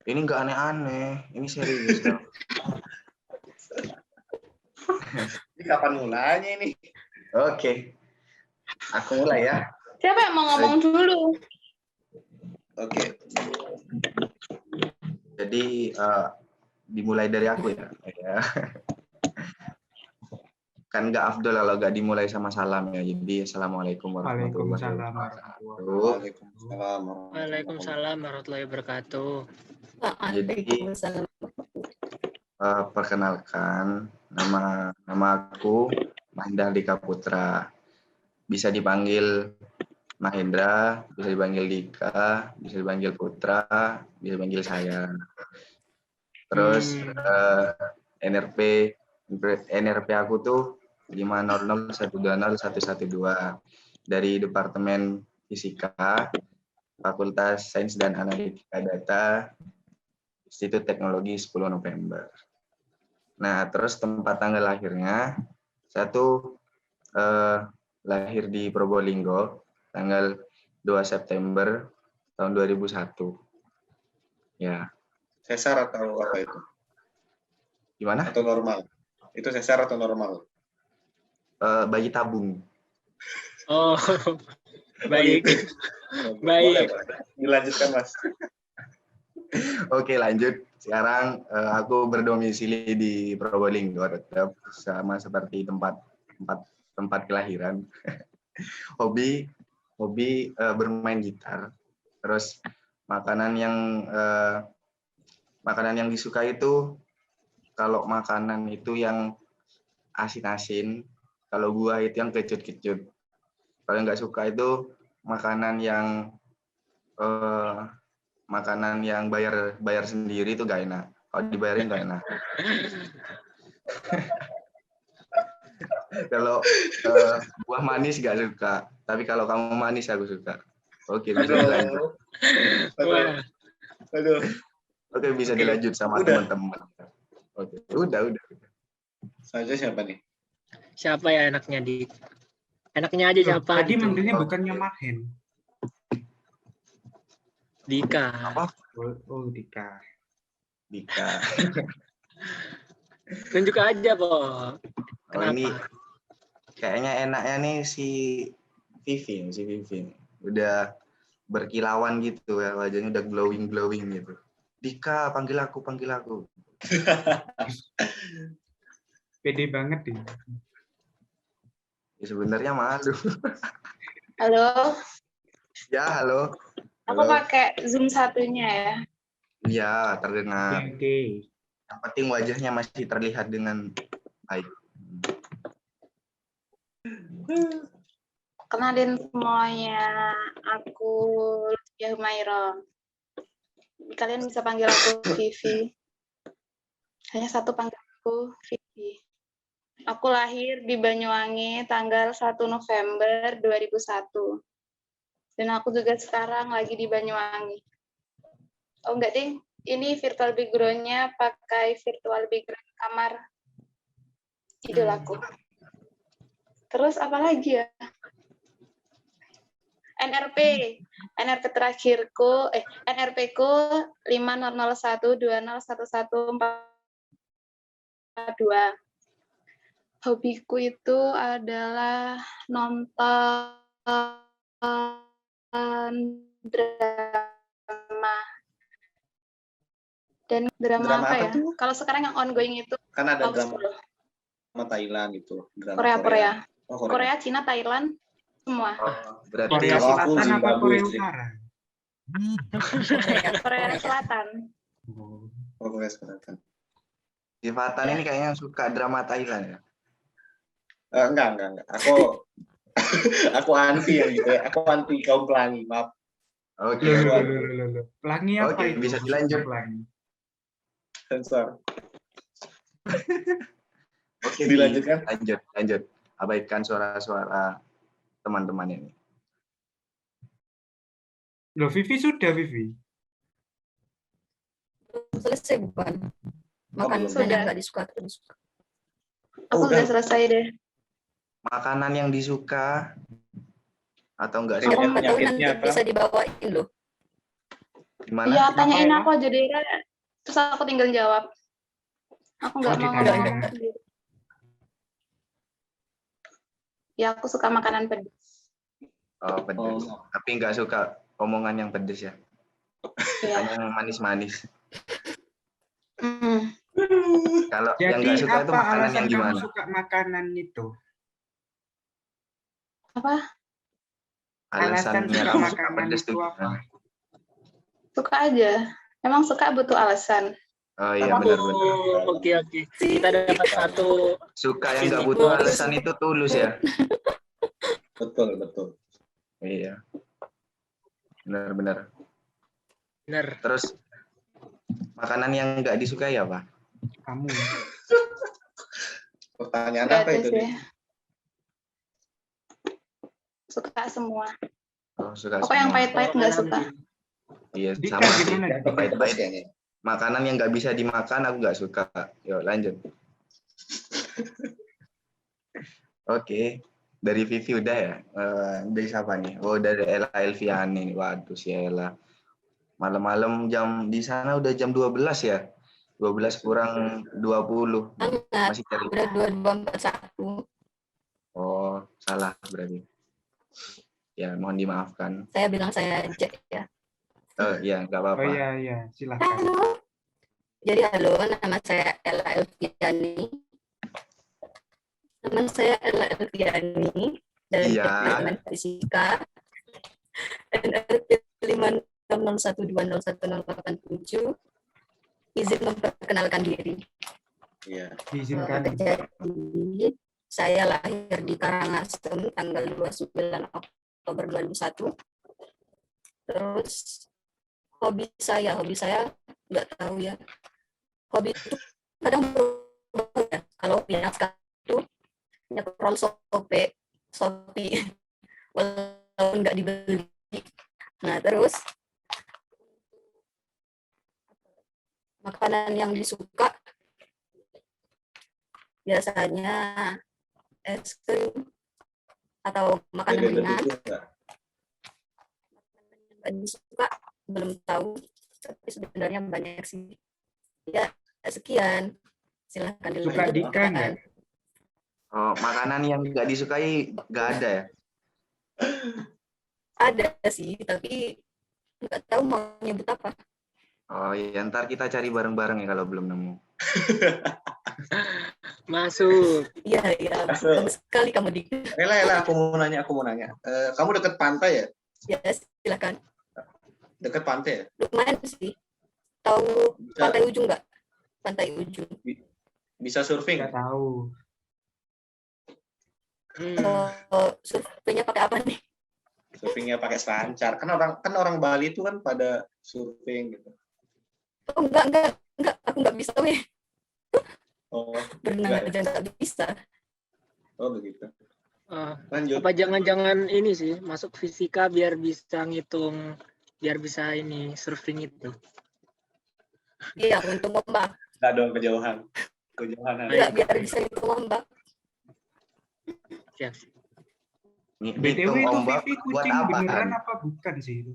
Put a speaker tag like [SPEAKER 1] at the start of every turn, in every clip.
[SPEAKER 1] Ini nggak aneh-aneh, ini serius dong.
[SPEAKER 2] Ini kapan mulainya ini?
[SPEAKER 1] Oke, aku mulai ya.
[SPEAKER 3] Siapa yang mau ngomong dulu?
[SPEAKER 2] Oke.
[SPEAKER 1] Jadi dimulai dari aku ya. Kan nggak afdol kalau nggak dimulai sama salam ya. Jadi assalamualaikum warahmatullahi wabarakatuh.
[SPEAKER 4] Waalaikumsalam warahmatullahi wabarakatuh.
[SPEAKER 1] Jadi perkenalkan nama aku Mahendra Dika Putra. Bisa dipanggil Mahendra, bisa dipanggil Dika, bisa dipanggil Putra, bisa dipanggil saya. Terus NRP aku tuh 500120112 dari Departemen Fisika, Fakultas Sains dan Analitika Data, Institut Teknologi 10 November. Nah, terus tempat tanggal lahirnya, saya tuh lahir di Probolinggo, tanggal 2 September tahun 2001. Ya.
[SPEAKER 2] Sesar atau apa itu?
[SPEAKER 1] Gimana?
[SPEAKER 2] Atau normal? Itu sesar atau normal?
[SPEAKER 1] Bayi tabung.
[SPEAKER 4] Oh, baik. Baik.
[SPEAKER 2] Boleh. Dilanjutkan, Mas.
[SPEAKER 1] Oke, lanjut. Sekarang aku berdomisili di Probolinggo, tetap sama seperti tempat kelahiran. Hobi bermain gitar. Terus makanan yang disuka itu, kalau makanan itu yang asin-asin, kalau buah itu yang kecut-kecut. Kalau nggak suka itu makanan yang bayar sendiri itu nggak enak. Kalau dibayarin nggak enak. Kalau buah manis nggak suka, tapi kalau kamu manis aku suka. Oke, bisa dilanjut.
[SPEAKER 2] Aduh.
[SPEAKER 1] Oke, bisa dilanjut sama teman-teman. Oke, udah.
[SPEAKER 2] Saja siapa nih?
[SPEAKER 4] Siapa ya enaknya, Dik? Enaknya aja siapa?
[SPEAKER 5] Tadi
[SPEAKER 4] gitu.
[SPEAKER 5] manggilnya bukannya Mahen.
[SPEAKER 4] Dika.
[SPEAKER 1] Apa?
[SPEAKER 5] Oh, Dika.
[SPEAKER 1] Dika.
[SPEAKER 4] Tunjuk aja, Po.
[SPEAKER 1] Oh, ini kayaknya enaknya nih si Vivin. Udah berkilauan gitu ya, wajahnya udah glowing gitu. Dika, panggil aku.
[SPEAKER 5] Pede banget nih.
[SPEAKER 1] Ya, sebenarnya malu.
[SPEAKER 3] Halo.
[SPEAKER 1] Ya, halo.
[SPEAKER 3] Aku pakai Zoom satunya ya.
[SPEAKER 1] Iya, terdengar.
[SPEAKER 5] Oke.
[SPEAKER 1] Yang penting wajahnya masih terlihat dengan baik.
[SPEAKER 3] Kenalin semuanya, aku Lutfia Humaira. Kalian bisa panggil aku Vivi. Hanya satu panggil aku Vivi. Aku lahir di Banyuwangi tanggal 1 November 2001. Dan aku juga sekarang lagi di Banyuwangi. Oh enggak ding, ini virtual background-nya pakai virtual background kamar idolaku. Terus apa lagi ya? NRP terakhirku, NRP-ku 50012011142. Hobiku itu adalah nonton drama. Dan drama apa ya?
[SPEAKER 2] Tuh?
[SPEAKER 3] Kalau sekarang yang ongoing itu
[SPEAKER 2] Kan ada drama Thailand itu. Drama
[SPEAKER 3] Korea.
[SPEAKER 2] Oh,
[SPEAKER 3] Korea, Cina, Thailand, semua.
[SPEAKER 1] Berarti
[SPEAKER 5] Korea
[SPEAKER 2] Kalau aku
[SPEAKER 5] Selatan apa
[SPEAKER 2] Zimbabwe
[SPEAKER 5] Korea
[SPEAKER 2] sih.
[SPEAKER 5] Utara?
[SPEAKER 3] Korea Selatan.
[SPEAKER 5] Oh.
[SPEAKER 2] Korea Selatan.
[SPEAKER 1] si Fatan ini kayaknya suka drama Thailand ya.
[SPEAKER 2] Enggak. Aku anti yang gitu ya. Aku anti kaum pelangi, maaf.
[SPEAKER 1] Oke.
[SPEAKER 5] Loh. Pelangi apa
[SPEAKER 1] Oke,
[SPEAKER 5] itu?
[SPEAKER 1] bisa dilanjut.
[SPEAKER 5] Pelangi.
[SPEAKER 2] Sensor.
[SPEAKER 1] Oke,
[SPEAKER 2] dilanjutkan.
[SPEAKER 1] Lanjut. Abaikan suara-suara teman-teman ini.
[SPEAKER 5] Loh, Vivi sudah, Vivi.
[SPEAKER 6] Selesai bukan? Makan
[SPEAKER 3] sudah.
[SPEAKER 6] nggak disuka terus.
[SPEAKER 3] Aku udah selesai deh.
[SPEAKER 1] Makanan yang disuka atau enggak
[SPEAKER 3] Aku
[SPEAKER 1] suka?
[SPEAKER 6] Atau nanti
[SPEAKER 2] Penyakitnya apa?
[SPEAKER 6] bisa dibawain loh.
[SPEAKER 1] Gimana?
[SPEAKER 3] Iya,
[SPEAKER 5] Kenapa
[SPEAKER 3] tanyain
[SPEAKER 5] ya?
[SPEAKER 3] aku aja deh. Terus aku tinggal jawab. Aku nggak
[SPEAKER 5] Oh,
[SPEAKER 3] mau
[SPEAKER 5] ditanya.
[SPEAKER 3] ngomong apa sendiri. Ya, aku suka makanan pedas.
[SPEAKER 1] Oh, pedas.
[SPEAKER 2] Oh.
[SPEAKER 1] Tapi nggak suka omongan yang pedas ya.
[SPEAKER 3] Iya.
[SPEAKER 1] Hanya yang manis-manis.
[SPEAKER 3] Mm.
[SPEAKER 1] Kalau yang
[SPEAKER 5] Jadi
[SPEAKER 1] nggak suka itu
[SPEAKER 5] apa
[SPEAKER 1] makanan
[SPEAKER 5] alasan
[SPEAKER 1] yang
[SPEAKER 5] kamu
[SPEAKER 1] gimana?
[SPEAKER 5] suka makanan itu?
[SPEAKER 3] Apa?
[SPEAKER 5] Alasan
[SPEAKER 1] Alasannya
[SPEAKER 5] suka
[SPEAKER 1] kamu suka
[SPEAKER 5] makanan
[SPEAKER 1] pedas
[SPEAKER 5] itu
[SPEAKER 1] tuh
[SPEAKER 5] apa?
[SPEAKER 1] gimana?
[SPEAKER 3] Suka aja. Emang suka butuh alasan.
[SPEAKER 1] Oh iya benar-benar.
[SPEAKER 4] Oh, oke. Kita dapat satu.
[SPEAKER 1] Suka yang nggak
[SPEAKER 4] Ini
[SPEAKER 1] butuh
[SPEAKER 4] bonus.
[SPEAKER 1] alasan itu tulus ya.
[SPEAKER 2] Betul, betul.
[SPEAKER 1] Iya. Benar-benar.
[SPEAKER 4] Bener.
[SPEAKER 1] Terus makanan yang nggak disukai apa?
[SPEAKER 5] Kamu.
[SPEAKER 2] Pertanyaan
[SPEAKER 3] Nggak
[SPEAKER 2] apa
[SPEAKER 3] ada
[SPEAKER 2] itu?
[SPEAKER 3] sih.
[SPEAKER 2] Dik?
[SPEAKER 3] Suka semua.
[SPEAKER 1] Oh, suka
[SPEAKER 3] Pokoknya yang
[SPEAKER 1] semua.
[SPEAKER 3] pahit-pahit nggak suka.
[SPEAKER 1] Iya,
[SPEAKER 5] Dika
[SPEAKER 1] sama sih.
[SPEAKER 5] gimana?
[SPEAKER 2] Yang
[SPEAKER 5] Dika?
[SPEAKER 2] pedas
[SPEAKER 1] Pahit-pahit.
[SPEAKER 2] kayaknya.
[SPEAKER 1] Makanan yang nggak bisa dimakan aku nggak suka. Yuk lanjut. Oke. Dari Vivi udah ya? Dari siapa nih? Oh, dari Ella Elviani nih. Waduh, si Ella. Malam-malam di sana udah jam 12 ya? 12 kurang 20.
[SPEAKER 6] Sangat.
[SPEAKER 1] Masih cari.
[SPEAKER 6] Udah 2241.
[SPEAKER 1] Oh, salah berarti. Ya, mohon dimaafkan.
[SPEAKER 6] Saya bilang saya Jack ya.
[SPEAKER 1] Oh, ya, nggak apa-apa.
[SPEAKER 5] Oh iya, silakan.
[SPEAKER 6] Halo. Jadi halo, nama saya Ella Elviani. Nama saya Ella Elviani dari
[SPEAKER 1] Iya.
[SPEAKER 6] Departemen Fisika. NRT 5601201087. Izin memperkenalkan diri.
[SPEAKER 2] Iya.
[SPEAKER 5] Diizinkan.
[SPEAKER 6] Jadi saya lahir di Karangasem tanggal 29 Oktober 2001. Terus hobi saya nggak tahu ya. Hobi itu kadang berubah ya. Kalau yang sekarang itu nyekrol Shopee walaupun nggak dibeli. Nah terus makanan yang disuka biasanya es krim atau makanan
[SPEAKER 2] Jadi
[SPEAKER 6] ringan.
[SPEAKER 2] begitu nggak?
[SPEAKER 6] Nggak disuka belum tahu, tapi sebenarnya banyak sih. Ya sekian, silahkan
[SPEAKER 5] Suka Dika nggak?
[SPEAKER 1] Oh, makanan yang nggak disukai nggak ada ya?
[SPEAKER 6] Ada sih, tapi nggak tahu mau nyebut apa.
[SPEAKER 1] Oh iya, ntar kita cari bareng-bareng ya kalau belum nemu.
[SPEAKER 4] Masuk.
[SPEAKER 6] Iya, bagus sekali kamu di.
[SPEAKER 2] Ella, aku mau nanya. Kamu dekat pantai ya?
[SPEAKER 6] Ya, silakan.
[SPEAKER 2] Dekat pantai ya?
[SPEAKER 6] Lumayan sih. Tahu
[SPEAKER 2] Bisa,
[SPEAKER 6] pantai ujung nggak? Pantai ujung.
[SPEAKER 2] bisa surfing?
[SPEAKER 5] Nggak tahu.
[SPEAKER 6] Surveinya pakai apa nih?
[SPEAKER 2] Surfingnya pakai selancar. Kan orang Bali itu kan pada surfing gitu.
[SPEAKER 6] Oh, enggak. Aku nggak bisa, weh.
[SPEAKER 2] Oh,
[SPEAKER 6] Berenang
[SPEAKER 2] enggak
[SPEAKER 6] aja nggak bisa.
[SPEAKER 2] oh begitu.
[SPEAKER 4] Eh,
[SPEAKER 2] Lanjut.
[SPEAKER 4] apa jangan-jangan ini sih masuk fisika biar bisa ngitung, biar bisa ini surfing itu.
[SPEAKER 6] Iya, untuk ombak.
[SPEAKER 2] Nggak dong kejauhan. Kejauhan ada.
[SPEAKER 6] Enggak, biar bisa itu ombak.
[SPEAKER 4] Siap.
[SPEAKER 5] BTW
[SPEAKER 1] Hitung
[SPEAKER 5] itu
[SPEAKER 1] ombak
[SPEAKER 5] Vivi
[SPEAKER 1] buat
[SPEAKER 5] kucing beneran
[SPEAKER 1] apaan?
[SPEAKER 5] apa bukan sih itu?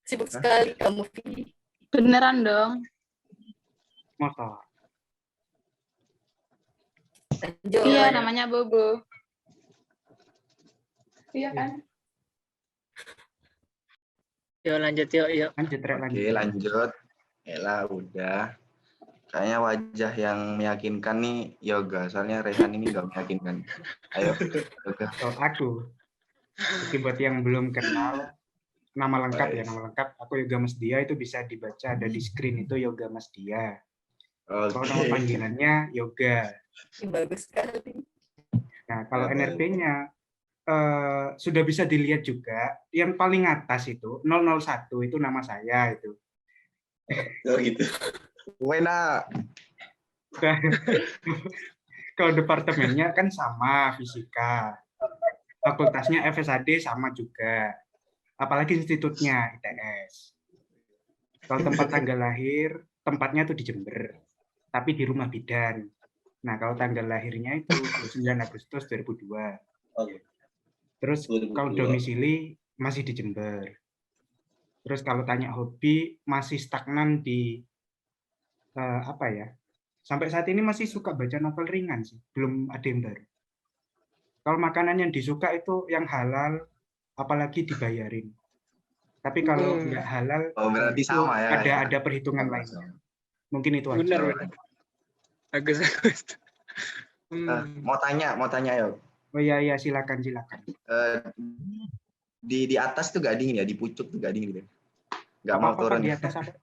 [SPEAKER 6] Sibuk sekali kamu, Vi.
[SPEAKER 3] Beneran dong.
[SPEAKER 5] Masa?
[SPEAKER 6] Lanjut.
[SPEAKER 3] Iya, namanya Bobo. Iya kan?
[SPEAKER 4] Yuk lanjut yuk.
[SPEAKER 5] Lanjut, Rek,
[SPEAKER 1] Oke, lanjut. Ella udah. Kayaknya wajah yang meyakinkan nih Yoga. Soalnya Rehan ini nggak meyakinkan. Ayo, Yoga.
[SPEAKER 5] Oh, aku. Oke, buat yang belum kenal, nama lengkap ya, nama lengkap. Aku Yoga Masdia, itu bisa dibaca ada di screen itu Yoga Masdia. Kalau nama
[SPEAKER 1] Oke.
[SPEAKER 5] panggilannya Yoga.
[SPEAKER 6] Bagus sekali.
[SPEAKER 5] Nah, kalau NRP-nya sudah bisa dilihat juga. Yang paling atas itu 001 itu nama saya itu.
[SPEAKER 2] Oh gitu.
[SPEAKER 1] Wena.
[SPEAKER 5] Kalau departemennya kan sama fisika. Fakultasnya FSAD sama juga. Apalagi institutnya ITS. Kalau tempat tanggal lahir, tempatnya tuh di Jember. Tapi di rumah bidan. Nah, kalau tanggal lahirnya itu 29 Agustus 2002.
[SPEAKER 2] Oke.
[SPEAKER 5] Terus
[SPEAKER 2] 2002.
[SPEAKER 5] kalau domisili masih di Jember. Terus kalau tanya hobi, masih stagnan di apa ya? Sampai saat ini masih suka baca novel ringan sih, belum ada yang baru. Kalau makanan yang disuka itu yang halal, apalagi dibayarin. Tapi kalau nggak halal,
[SPEAKER 1] Oh, berarti
[SPEAKER 5] itu
[SPEAKER 1] sama ya.
[SPEAKER 5] ada perhitungan lainnya. Mungkin itu aja.
[SPEAKER 4] Benar. Bagus.
[SPEAKER 1] Mau tanya ya.
[SPEAKER 5] Oh iya, silakan.
[SPEAKER 1] Di atas tuh gak dingin ya, di pucuk tuh gak dingin gitu. Gak mau
[SPEAKER 5] Apa-apa
[SPEAKER 1] turun
[SPEAKER 5] di
[SPEAKER 1] ya.
[SPEAKER 5] atas apa?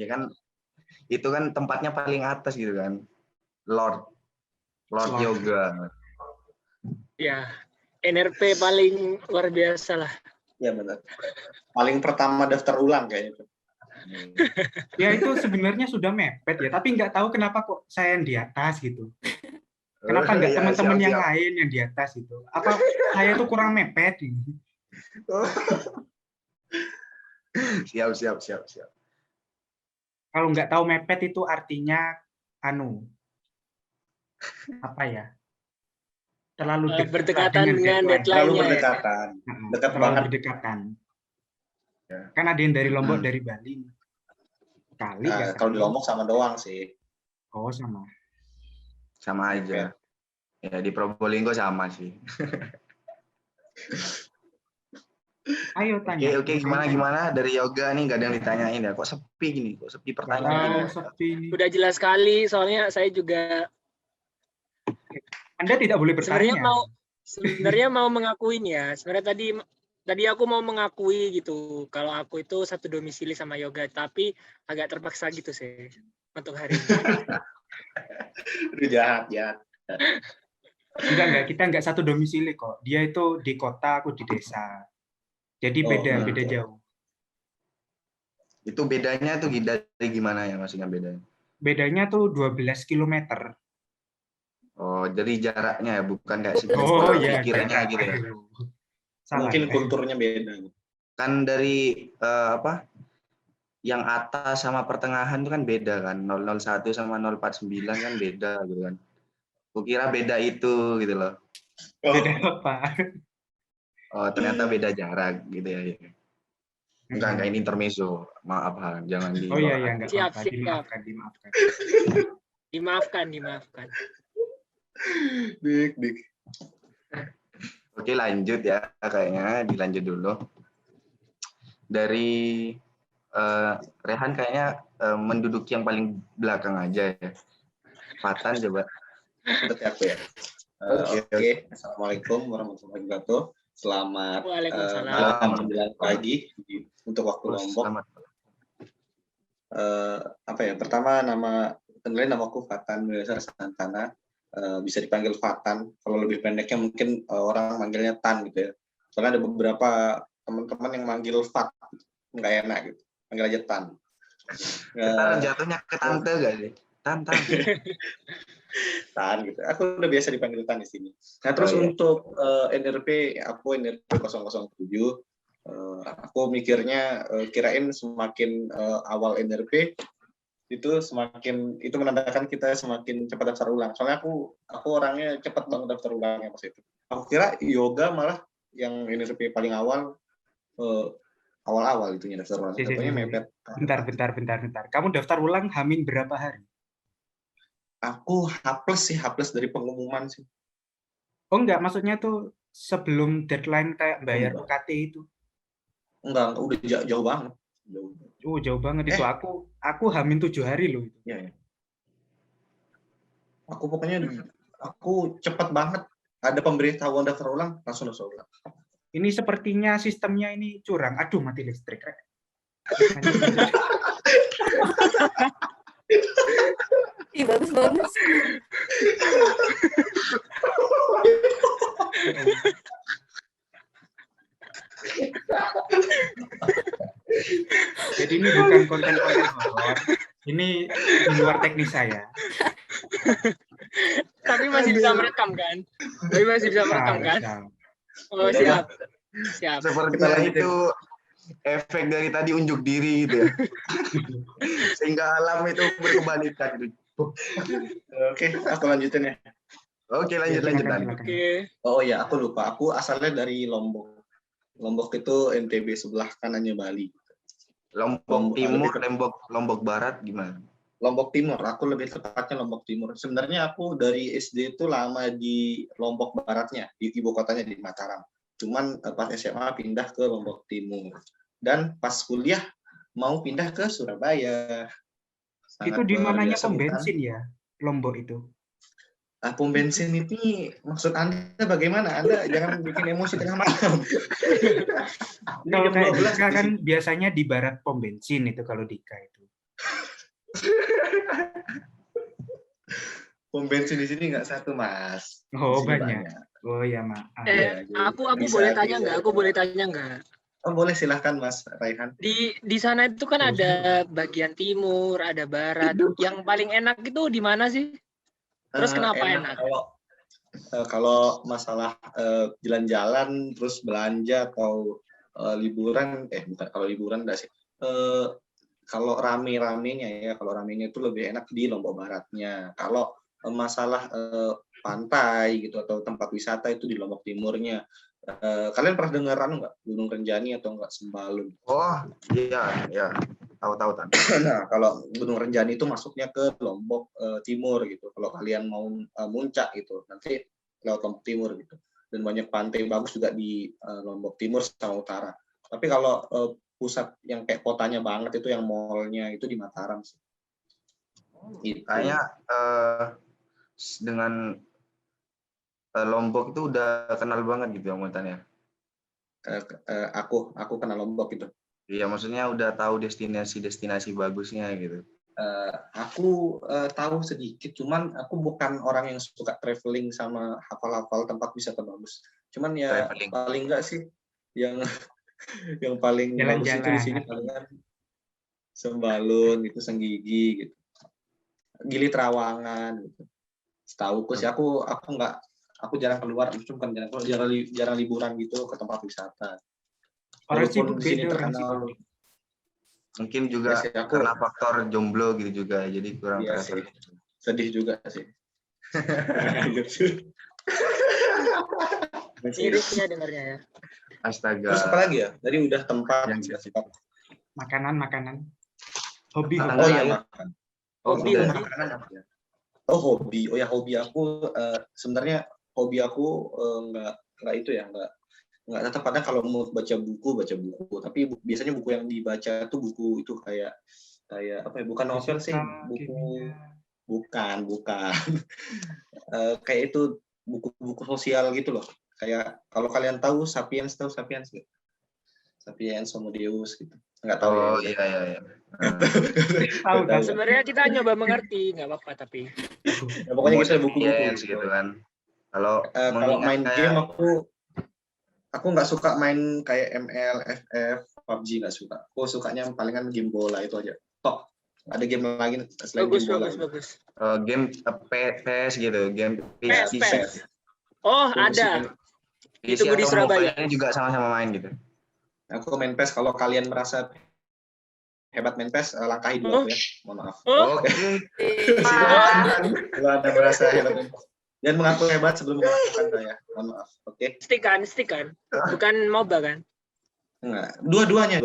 [SPEAKER 1] Ya kan, itu kan tempatnya paling atas gitu kan. Lord Yoga.
[SPEAKER 4] Ya, NRP paling luar biasa lah.
[SPEAKER 2] Ya benar. Paling pertama daftar ulang kayaknya.
[SPEAKER 5] Ya itu sebenarnya sudah mepet ya, tapi nggak tahu kenapa kok saya yang di atas gitu. Kenapa nggak
[SPEAKER 1] Ya,
[SPEAKER 5] teman-teman yang
[SPEAKER 1] siap.
[SPEAKER 5] lain yang di atas itu? Apa saya tuh kurang mepet?
[SPEAKER 1] Siap.
[SPEAKER 5] Kalau nggak tahu mepet itu artinya apa ya? Terlalu dekat
[SPEAKER 4] berdekatan dengan
[SPEAKER 2] Terlalu
[SPEAKER 4] deadline-nya.
[SPEAKER 2] berdekatan. Dekat
[SPEAKER 5] terlalu
[SPEAKER 2] banget.
[SPEAKER 5] berdekatan.
[SPEAKER 1] Ya.
[SPEAKER 5] Kan ada yang dari Lombok, dari Bali. Kali ya.
[SPEAKER 2] Kalau di Lombok sama doang sih.
[SPEAKER 5] Oh, sama.
[SPEAKER 1] Sama aja. Ya, di Probolinggo sama sih.
[SPEAKER 5] Ayo tanya.
[SPEAKER 1] Oke, gimana dari Yoga nih nggak ada yang ditanyain ya? Kok sepi gini? Kok sepi pertanyaan?
[SPEAKER 5] Sepi.
[SPEAKER 4] Udah jelas sekali, soalnya saya juga
[SPEAKER 5] Anda tidak boleh bertanya.
[SPEAKER 4] Sebenarnya mau mengakuin ya. Sebenarnya tadi aku mau mengakui gitu kalau aku itu satu domisili sama Yoga, tapi agak terpaksa gitu sih untuk hari ini.
[SPEAKER 2] Itu jahat.
[SPEAKER 5] Enggak, kita enggak satu domisili kok. Dia itu di kota, aku di desa. Jadi beda jauh.
[SPEAKER 1] Itu bedanya tuh dari gimana ya maksudnya bedanya?
[SPEAKER 5] Bedanya tuh 12 km.
[SPEAKER 1] Oh, jadi jaraknya ya, bukan kayak pikirannya gitu ya.
[SPEAKER 5] Salah,
[SPEAKER 2] Mungkin kulturnya beda.
[SPEAKER 1] Kan dari yang atas sama pertengahan itu kan beda kan. 001 sama 049 kan beda gitu kan. Kukira beda itu gitu loh.
[SPEAKER 5] Beda apa?
[SPEAKER 1] Oh, ternyata beda jarak gitu ya. Enggak ini intermezzo. Maaf, Han. Jangan di.
[SPEAKER 5] Oh iya, enggak
[SPEAKER 4] Siap,
[SPEAKER 5] apa-apa.
[SPEAKER 4] Dimaafkan.
[SPEAKER 2] Dik.
[SPEAKER 1] Oke, lanjut ya. Kayaknya dilanjut dulu. Dari Rehan kayaknya menduduki yang paling belakang aja ya. Fatan coba.
[SPEAKER 2] Berarti aku ya. Oke. Assalamualaikum warahmatullahi wabarakatuh. Selamat malam menjelang pagi untuk waktu Lombok.
[SPEAKER 1] Selamat.
[SPEAKER 2] Pertama kenalin nama aku Fatan Mulyasar Santana. Bisa dipanggil Fatan. Kalau lebih pendeknya mungkin orang manggilnya Tan gitu ya. Soalnya ada beberapa teman-teman yang manggil Fat, nggak enak gitu. Panggil aja Tan.
[SPEAKER 1] Ntar jatuhnya ke tante gak sih? Tan.
[SPEAKER 2] Tan gitu. Aku udah biasa dipanggil Tan di sini. Nah, terus untuk NRP, aku NRP 007. Aku mikirnya kirain semakin awal NRP itu menandakan kita semakin cepat daftar ulang. Soalnya aku orangnya cepat banget daftar ulangnya pas itu. Aku kira yoga malah yang NRP paling awal awal-awal itunya daftar ulang. Contohnya mepet.
[SPEAKER 5] Bentar. Kamu daftar ulang Hamin berapa hari?
[SPEAKER 2] Aku H+ dari pengumuman sih.
[SPEAKER 5] Oh enggak, maksudnya tuh sebelum deadline kayak bayar UKT itu.
[SPEAKER 2] Enggak, udah jauh banget.
[SPEAKER 5] Jauh banget itu. Aku Hamin 7 hari loh itu.
[SPEAKER 2] Iya. Aku pokoknya cepat banget. Ada pemberitahuan daftar ulang, langsung daftar ulang.
[SPEAKER 5] Ini sepertinya sistemnya ini curang. Aduh, mati listrik.
[SPEAKER 6] Ih, bagus.
[SPEAKER 5] Jadi ini bukan konten-konten horor. Ini di luar teknis saya.
[SPEAKER 4] Tapi masih bisa merekam kan? Oh, siap.
[SPEAKER 1] Sepertinya itu efek dari tadi unjuk diri gitu ya. Sehingga alam itu berkebalikan.
[SPEAKER 2] Oke, aku lanjutin ya.
[SPEAKER 1] Oke, lanjut.
[SPEAKER 4] Oke.
[SPEAKER 2] Oh ya, aku lupa. Aku asalnya dari Lombok. Lombok itu NTB sebelah kanannya Bali.
[SPEAKER 1] Lombok Timur, Lombok Barat gimana?
[SPEAKER 2] Lombok Timur, aku lebih tepatnya Lombok Timur. Sebenarnya aku dari SD itu lama di Lombok Baratnya, di ibu kotanya di Mataram. Cuman pas SMA pindah ke Lombok Timur. Dan pas kuliah mau pindah ke Surabaya.
[SPEAKER 5] Itu di mananya pom bensin ya, Lombok itu?
[SPEAKER 2] Pom bensin ini maksud Anda bagaimana? Anda jangan bikin emosi tengah malam.
[SPEAKER 5] Kalau kayak Dika kan biasanya di barat pom bensin itu kalau Dika itu.
[SPEAKER 2] Pom bensin di sini nggak satu, Mas.
[SPEAKER 5] Oh,
[SPEAKER 2] Di sini
[SPEAKER 5] banyak. Oh ya, maaf.
[SPEAKER 4] Aku boleh tanya nggak? Aku boleh tanya nggak?
[SPEAKER 2] Oh, boleh, silahkan Mas Raihan.
[SPEAKER 4] Di sana itu kan ada bagian timur, ada barat. Yang paling enak itu di mana sih? Terus kenapa enak?
[SPEAKER 2] Kalau masalah jalan-jalan terus belanja atau liburan, bukan, kalau liburan enggak sih. Kalau rame-ramenya itu lebih enak di Lombok Baratnya. Kalau masalah pantai gitu atau tempat wisata itu di Lombok Timurnya. Kalian pernah dengar nggak Gunung Renjani atau nggak Sembalun?
[SPEAKER 1] Oh iya, tahu kan.
[SPEAKER 2] Nah, kalau Gunung Renjani itu masuknya ke Lombok Timur gitu. Kalau kalian mau muncak gitu, nanti lewat Lombok Timur gitu. Dan banyak pantai bagus juga di Lombok Timur sama utara. Tapi kalau pusat yang kayak kotanya banget itu yang mallnya itu di Mataram sih. Gitu.
[SPEAKER 1] Kayaknya dengan Lombok itu udah kenal banget gitu anggatannya.
[SPEAKER 2] Aku kenal Lombok gitu.
[SPEAKER 1] Iya, maksudnya udah tahu destinasi bagusnya gitu.
[SPEAKER 2] Aku tahu sedikit, cuman aku bukan orang yang suka traveling sama hafal-hafal tempat wisata bagus. Cuman ya
[SPEAKER 1] Traveling.
[SPEAKER 2] paling enggak sih yang paling bagus itu di sini palingan Sembalun gitu, Senggigi gitu. Gili Trawangan gitu. Setauku sih aku jarang keluar, bukan jarang liburan gitu ke tempat wisata. Walaupun di sini terkenal.
[SPEAKER 1] Mungkin juga
[SPEAKER 2] ya,
[SPEAKER 1] karena faktor jomblo gitu juga, jadi kurang
[SPEAKER 2] iya
[SPEAKER 1] terasa.
[SPEAKER 2] Sedih juga sih.
[SPEAKER 4] Irisnya dengarnya ya.
[SPEAKER 1] Astaga.
[SPEAKER 2] Terus apa lagi ya? Tadi udah tempat,
[SPEAKER 1] Yang
[SPEAKER 5] Makanan. Hobi.
[SPEAKER 2] Oh iya, makan.
[SPEAKER 4] Hobi.
[SPEAKER 2] Makanan apa ya? Oh, hobi. Oh ya, hobi aku sebenarnya hobi aku nggak itu ya, nggak tetap pada kalau mau baca buku. Tapi biasanya buku yang dibaca tuh buku itu kayak apa ya? Bukan novel sih, buku bukan. Kayak itu buku sosial gitu loh. Kayak kalau kalian tahu Sapiens nggak? Sapiens Homo Deus gitu. Nggak tahu
[SPEAKER 1] Oh
[SPEAKER 2] ya.
[SPEAKER 1] iya.
[SPEAKER 5] Tahu kan?
[SPEAKER 4] Sebenarnya kita nyoba mengerti, nggak apa-apa tapi.
[SPEAKER 2] Ya, pokoknya gitu buku-buku
[SPEAKER 1] gitu kan. Kalau
[SPEAKER 2] main game aku nggak suka main kayak ML, FF, PUBG nggak suka. Aku sukanya palingan game bola itu aja. Toh ada game lagi selain game bola.
[SPEAKER 4] Bagus.
[SPEAKER 1] Game PS gitu, game
[SPEAKER 4] PS. Oh, ada.
[SPEAKER 1] PC
[SPEAKER 4] Itu di Surabaya
[SPEAKER 1] juga sama-sama main gitu.
[SPEAKER 2] Aku main PES, kalau kalian merasa hebat main PES, langkahi dulu ya. Mohon maaf.
[SPEAKER 1] Oke.
[SPEAKER 2] Kalau Anda merasa hebat main PES. Dan mengaku hebat sebelum mengakukan saya. Mohon maaf. Oke.
[SPEAKER 4] Stick kan? Bukan MOBA kan?
[SPEAKER 2] Enggak. Dua-duanya.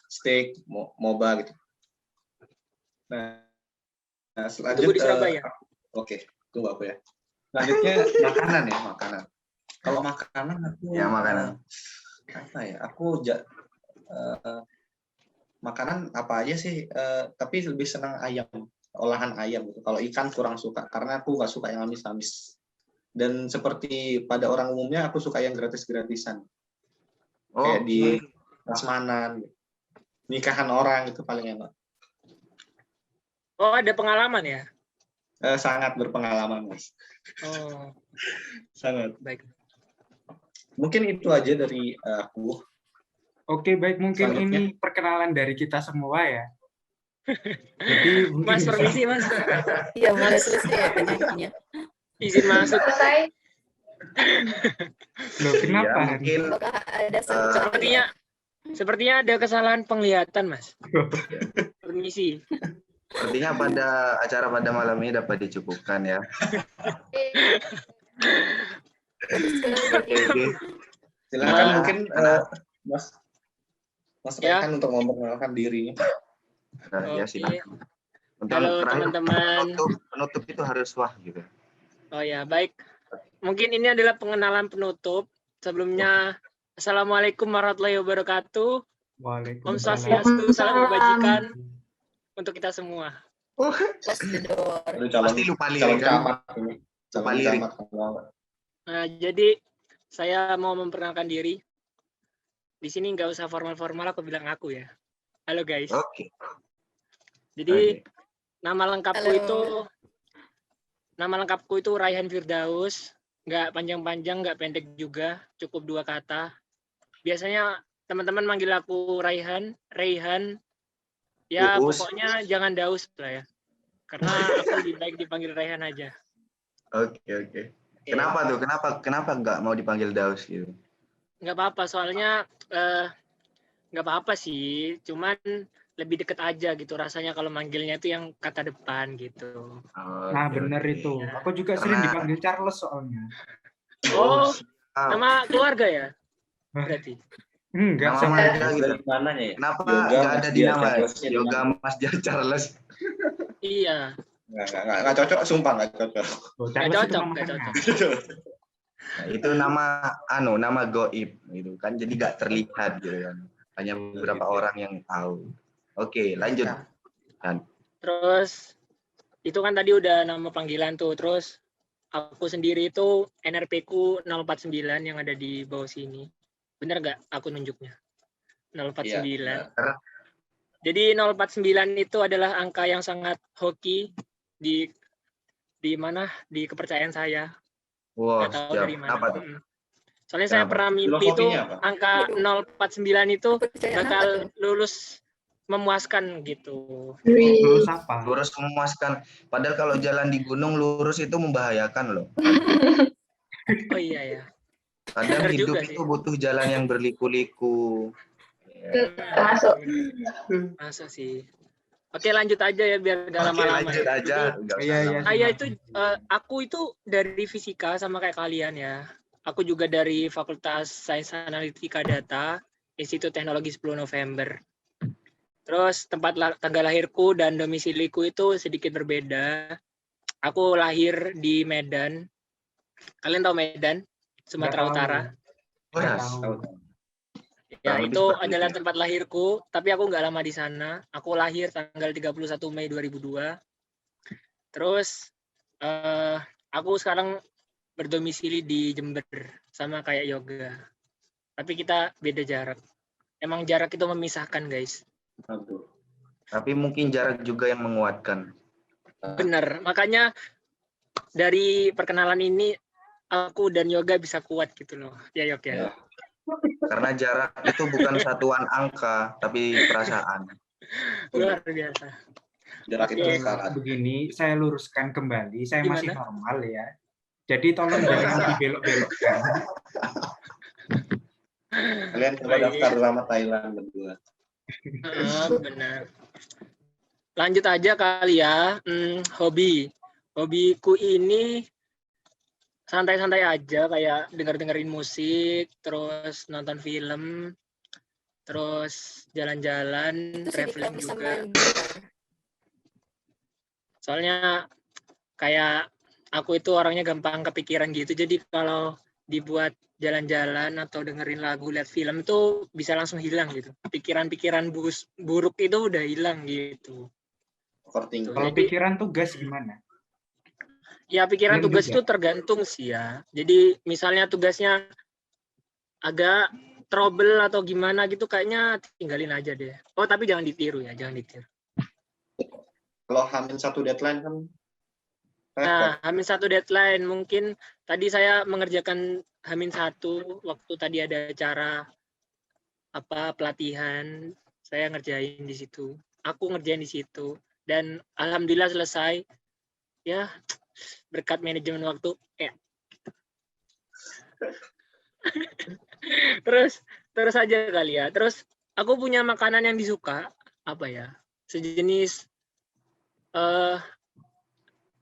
[SPEAKER 2] Stick, MOBA gitu. Nah, selanjutnya.
[SPEAKER 4] Tunggu di Surabaya.
[SPEAKER 2] Oke, tunggu aku ya. Selanjutnya makanan. Kalau makanan aku.
[SPEAKER 1] Ya, makanan.
[SPEAKER 2] Apa ya? Aku makanan apa aja sih? Tapi lebih senang ayam, olahan ayam gitu. Kalau ikan kurang suka karena aku nggak suka yang amis-amis. Dan seperti pada orang umumnya, aku suka yang gratis-gratisan. Kayak di prasmanan, nikahan orang itu paling enak.
[SPEAKER 4] Oh, ada pengalaman ya?
[SPEAKER 2] Sangat berpengalaman, Mas.
[SPEAKER 4] Oh,
[SPEAKER 2] sangat.
[SPEAKER 4] Baik.
[SPEAKER 2] Mungkin itu aja dari aku.
[SPEAKER 5] Oke, baik. Mungkin ini perkenalan dari kita semua ya. Jadi,
[SPEAKER 4] Mas, permisi, Mas.
[SPEAKER 6] Iya, Mas. Selesai ya penyanyinya.
[SPEAKER 4] Izin masuk.
[SPEAKER 3] Selesai.
[SPEAKER 5] Loh, kenapa?
[SPEAKER 1] Ya, mungkin
[SPEAKER 6] Ada
[SPEAKER 4] sepertinya ada kesalahan penglihatan, Mas. Permisi.
[SPEAKER 1] Sepertinya acara pada malam ini dapat dicukupkan ya.
[SPEAKER 2] Silakan mungkin Mas
[SPEAKER 4] Ya.
[SPEAKER 2] Raihan untuk memperkenalkan dirinya.
[SPEAKER 1] Nah, ya
[SPEAKER 4] Oke.
[SPEAKER 1] silakan. Untuk
[SPEAKER 4] Halo
[SPEAKER 1] terakhir,
[SPEAKER 4] teman-teman.
[SPEAKER 1] penutup itu harus wah gitu.
[SPEAKER 4] Oh ya, baik. Mungkin ini adalah pengenalan penutup. Sebelumnya, Assalamualaikum warahmatullahi wabarakatuh. Om
[SPEAKER 5] Waalaikumsalam.
[SPEAKER 4] Swastiastu, salam kebajikan untuk kita semua.
[SPEAKER 6] Close the door.
[SPEAKER 2] Aduh,
[SPEAKER 1] Pasti lupa
[SPEAKER 2] calon
[SPEAKER 1] lirik kan?
[SPEAKER 2] camat ini.
[SPEAKER 1] Lupa
[SPEAKER 2] Calon
[SPEAKER 1] lirik.
[SPEAKER 2] camat.
[SPEAKER 4] Nah, jadi saya mau memperkenalkan diri. Di sini nggak usah formal-formal, aku bilang aku ya. Halo guys.
[SPEAKER 1] Oke.
[SPEAKER 4] Jadi
[SPEAKER 1] Oke.
[SPEAKER 4] nama lengkapku itu Raihan Firdaus. Nggak panjang-panjang, nggak pendek juga, cukup 2 kata. Biasanya teman-teman manggil aku Raihan. Ya
[SPEAKER 1] Uus.
[SPEAKER 4] pokoknya jangan Daus lah ya. Karena aku lebih baik dipanggil Raihan aja.
[SPEAKER 1] Oke. Kenapa tuh? Kenapa nggak mau dipanggil Daus gitu?
[SPEAKER 4] Nggak apa-apa, soalnya nggak apa-apa sih. Cuman lebih deket aja gitu rasanya kalau manggilnya itu yang kata depan gitu.
[SPEAKER 5] Nah, bener itu. Aku juga sering dipanggil Charles soalnya.
[SPEAKER 4] Oh,
[SPEAKER 1] siap.
[SPEAKER 4] nama keluarga ya? Berarti.
[SPEAKER 5] Enggak,
[SPEAKER 1] Nama
[SPEAKER 5] sama
[SPEAKER 1] aja gitu.
[SPEAKER 2] Dari mananya ya?
[SPEAKER 1] Kenapa
[SPEAKER 2] Yoga,
[SPEAKER 1] nggak
[SPEAKER 2] Mas
[SPEAKER 1] ada di
[SPEAKER 2] Dian
[SPEAKER 1] nama
[SPEAKER 2] Charlesnya di
[SPEAKER 1] Yoga
[SPEAKER 2] mana?
[SPEAKER 1] Mas Dian Charles?
[SPEAKER 4] Iya,
[SPEAKER 2] Nggak cocok, sumpah nggak cocok.
[SPEAKER 5] Oh,
[SPEAKER 4] nggak
[SPEAKER 5] Charles itu
[SPEAKER 4] cocok,
[SPEAKER 5] nama
[SPEAKER 4] nggak
[SPEAKER 5] tengah.
[SPEAKER 4] cocok.
[SPEAKER 1] Nah, itu nama goib gitu kan, jadi nggak terlihat gitu kan. Hanya beberapa orang yang tahu. Oke, lanjut. Dan
[SPEAKER 4] Terus itu kan tadi udah nama panggilan tuh. Terus aku sendiri itu NRP-ku 049 yang ada di bawah sini. Bener nggak aku nunjuknya? 049.
[SPEAKER 2] Iya.
[SPEAKER 4] Jadi 049 itu adalah angka yang sangat hoki di mana? Di kepercayaan saya.
[SPEAKER 1] wow,
[SPEAKER 4] Nggak tahu
[SPEAKER 1] siap.
[SPEAKER 4] dari mana.
[SPEAKER 1] Apa tuh?
[SPEAKER 4] Soalnya saya
[SPEAKER 1] Kenapa?
[SPEAKER 4] pernah mimpi itu
[SPEAKER 2] Filosofinya apa?
[SPEAKER 4] angka 049 itu
[SPEAKER 6] Kepercayaan apa
[SPEAKER 4] bakal
[SPEAKER 6] tuh?
[SPEAKER 4] lulus memuaskan gitu.
[SPEAKER 5] Lulus apa?
[SPEAKER 1] Lurus memuaskan. Padahal kalau jalan di gunung lurus itu membahayakan loh.
[SPEAKER 4] Oh iya ya.
[SPEAKER 1] Kadang
[SPEAKER 4] Bener
[SPEAKER 1] hidup
[SPEAKER 4] juga
[SPEAKER 1] itu
[SPEAKER 4] sih.
[SPEAKER 1] butuh jalan yang berliku-liku. Ya.
[SPEAKER 3] Termasuk.
[SPEAKER 4] Masa sih. Oke, lanjut aja ya biar gak
[SPEAKER 1] Oke,
[SPEAKER 4] lama-lama.
[SPEAKER 1] lanjut
[SPEAKER 4] ya.
[SPEAKER 1] aja.
[SPEAKER 4] Jadi,
[SPEAKER 1] Nggak usah
[SPEAKER 5] Iya, iya.
[SPEAKER 1] lama.
[SPEAKER 4] saya itu aku itu dari fisika sama kayak kalian ya. Aku juga dari Fakultas Sains Analitika Data, Institut Teknologi 10 November. Terus tanggal lahirku dan domisiliku itu sedikit berbeda. Aku lahir di Medan. Kalian tahu Medan? Sumatera
[SPEAKER 5] Nggak tahu.
[SPEAKER 4] Utara.
[SPEAKER 5] Nggak
[SPEAKER 1] Wah,
[SPEAKER 5] tahu.
[SPEAKER 4] Ya,
[SPEAKER 1] kurang lebih
[SPEAKER 4] itu
[SPEAKER 1] seperti
[SPEAKER 4] adalah
[SPEAKER 1] itu.
[SPEAKER 4] tempat lahirku, tapi aku nggak lama di sana. Aku lahir tanggal 31 Mei 2002. Terus aku sekarang berdomisili di Jember sama kayak Yoga. Tapi kita beda jarak. Emang jarak itu memisahkan, guys.
[SPEAKER 2] Aduh.
[SPEAKER 1] Tapi mungkin jarak juga yang menguatkan.
[SPEAKER 4] Bener. Makanya dari perkenalan ini aku dan Yoga bisa kuat gitu loh. Ya, Yoga.
[SPEAKER 2] Ya.
[SPEAKER 1] Karena jarak itu bukan satuan angka, tapi perasaan.
[SPEAKER 4] Luar biasa.
[SPEAKER 2] Jarak itu
[SPEAKER 4] Oke.
[SPEAKER 2] skala.
[SPEAKER 5] Begini, saya luruskan kembali. Saya masih
[SPEAKER 4] Gimana?
[SPEAKER 5] normal ya. Jadi tolong jangan dibelok-belokkan.
[SPEAKER 2] Kalian coba
[SPEAKER 4] Baik.
[SPEAKER 2] daftar sama Thailand berdua.
[SPEAKER 4] Benar. Lanjut aja kali ya. Hobiku ini santai-santai aja, kayak dengerin musik, terus nonton film, terus jalan-jalan,
[SPEAKER 6] Itu sih
[SPEAKER 4] traveling
[SPEAKER 6] bisa
[SPEAKER 4] juga.
[SPEAKER 6] main gitar.
[SPEAKER 4] Soalnya kayak aku itu orangnya gampang kepikiran gitu. Jadi kalau dibuat jalan-jalan atau dengerin lagu, lihat film itu bisa langsung hilang gitu. Pikiran-pikiran buruk itu udah hilang gitu.
[SPEAKER 2] Overthinking.
[SPEAKER 5] Kalau
[SPEAKER 4] Jadi
[SPEAKER 5] pikiran tugas gimana?
[SPEAKER 4] ya pikiran
[SPEAKER 5] Kalian
[SPEAKER 4] tugas
[SPEAKER 5] juga?
[SPEAKER 4] itu tergantung sih ya. Jadi misalnya tugasnya agak trouble atau gimana gitu, kayaknya tinggalin aja deh. Oh tapi jangan ditiru ya, jangan ditiru.
[SPEAKER 2] Kalau Hamin satu deadline kan repot.
[SPEAKER 4] Nah, H-1 deadline. Mungkin tadi saya mengerjakan H-1 waktu tadi ada acara pelatihan. Saya ngerjain di situ. Aku ngerjain di situ. Dan alhamdulillah selesai. Ya, berkat manajemen waktu. Ya. Terus aja kali ya. Terus aku punya makanan yang disuka. Apa ya? Sejenis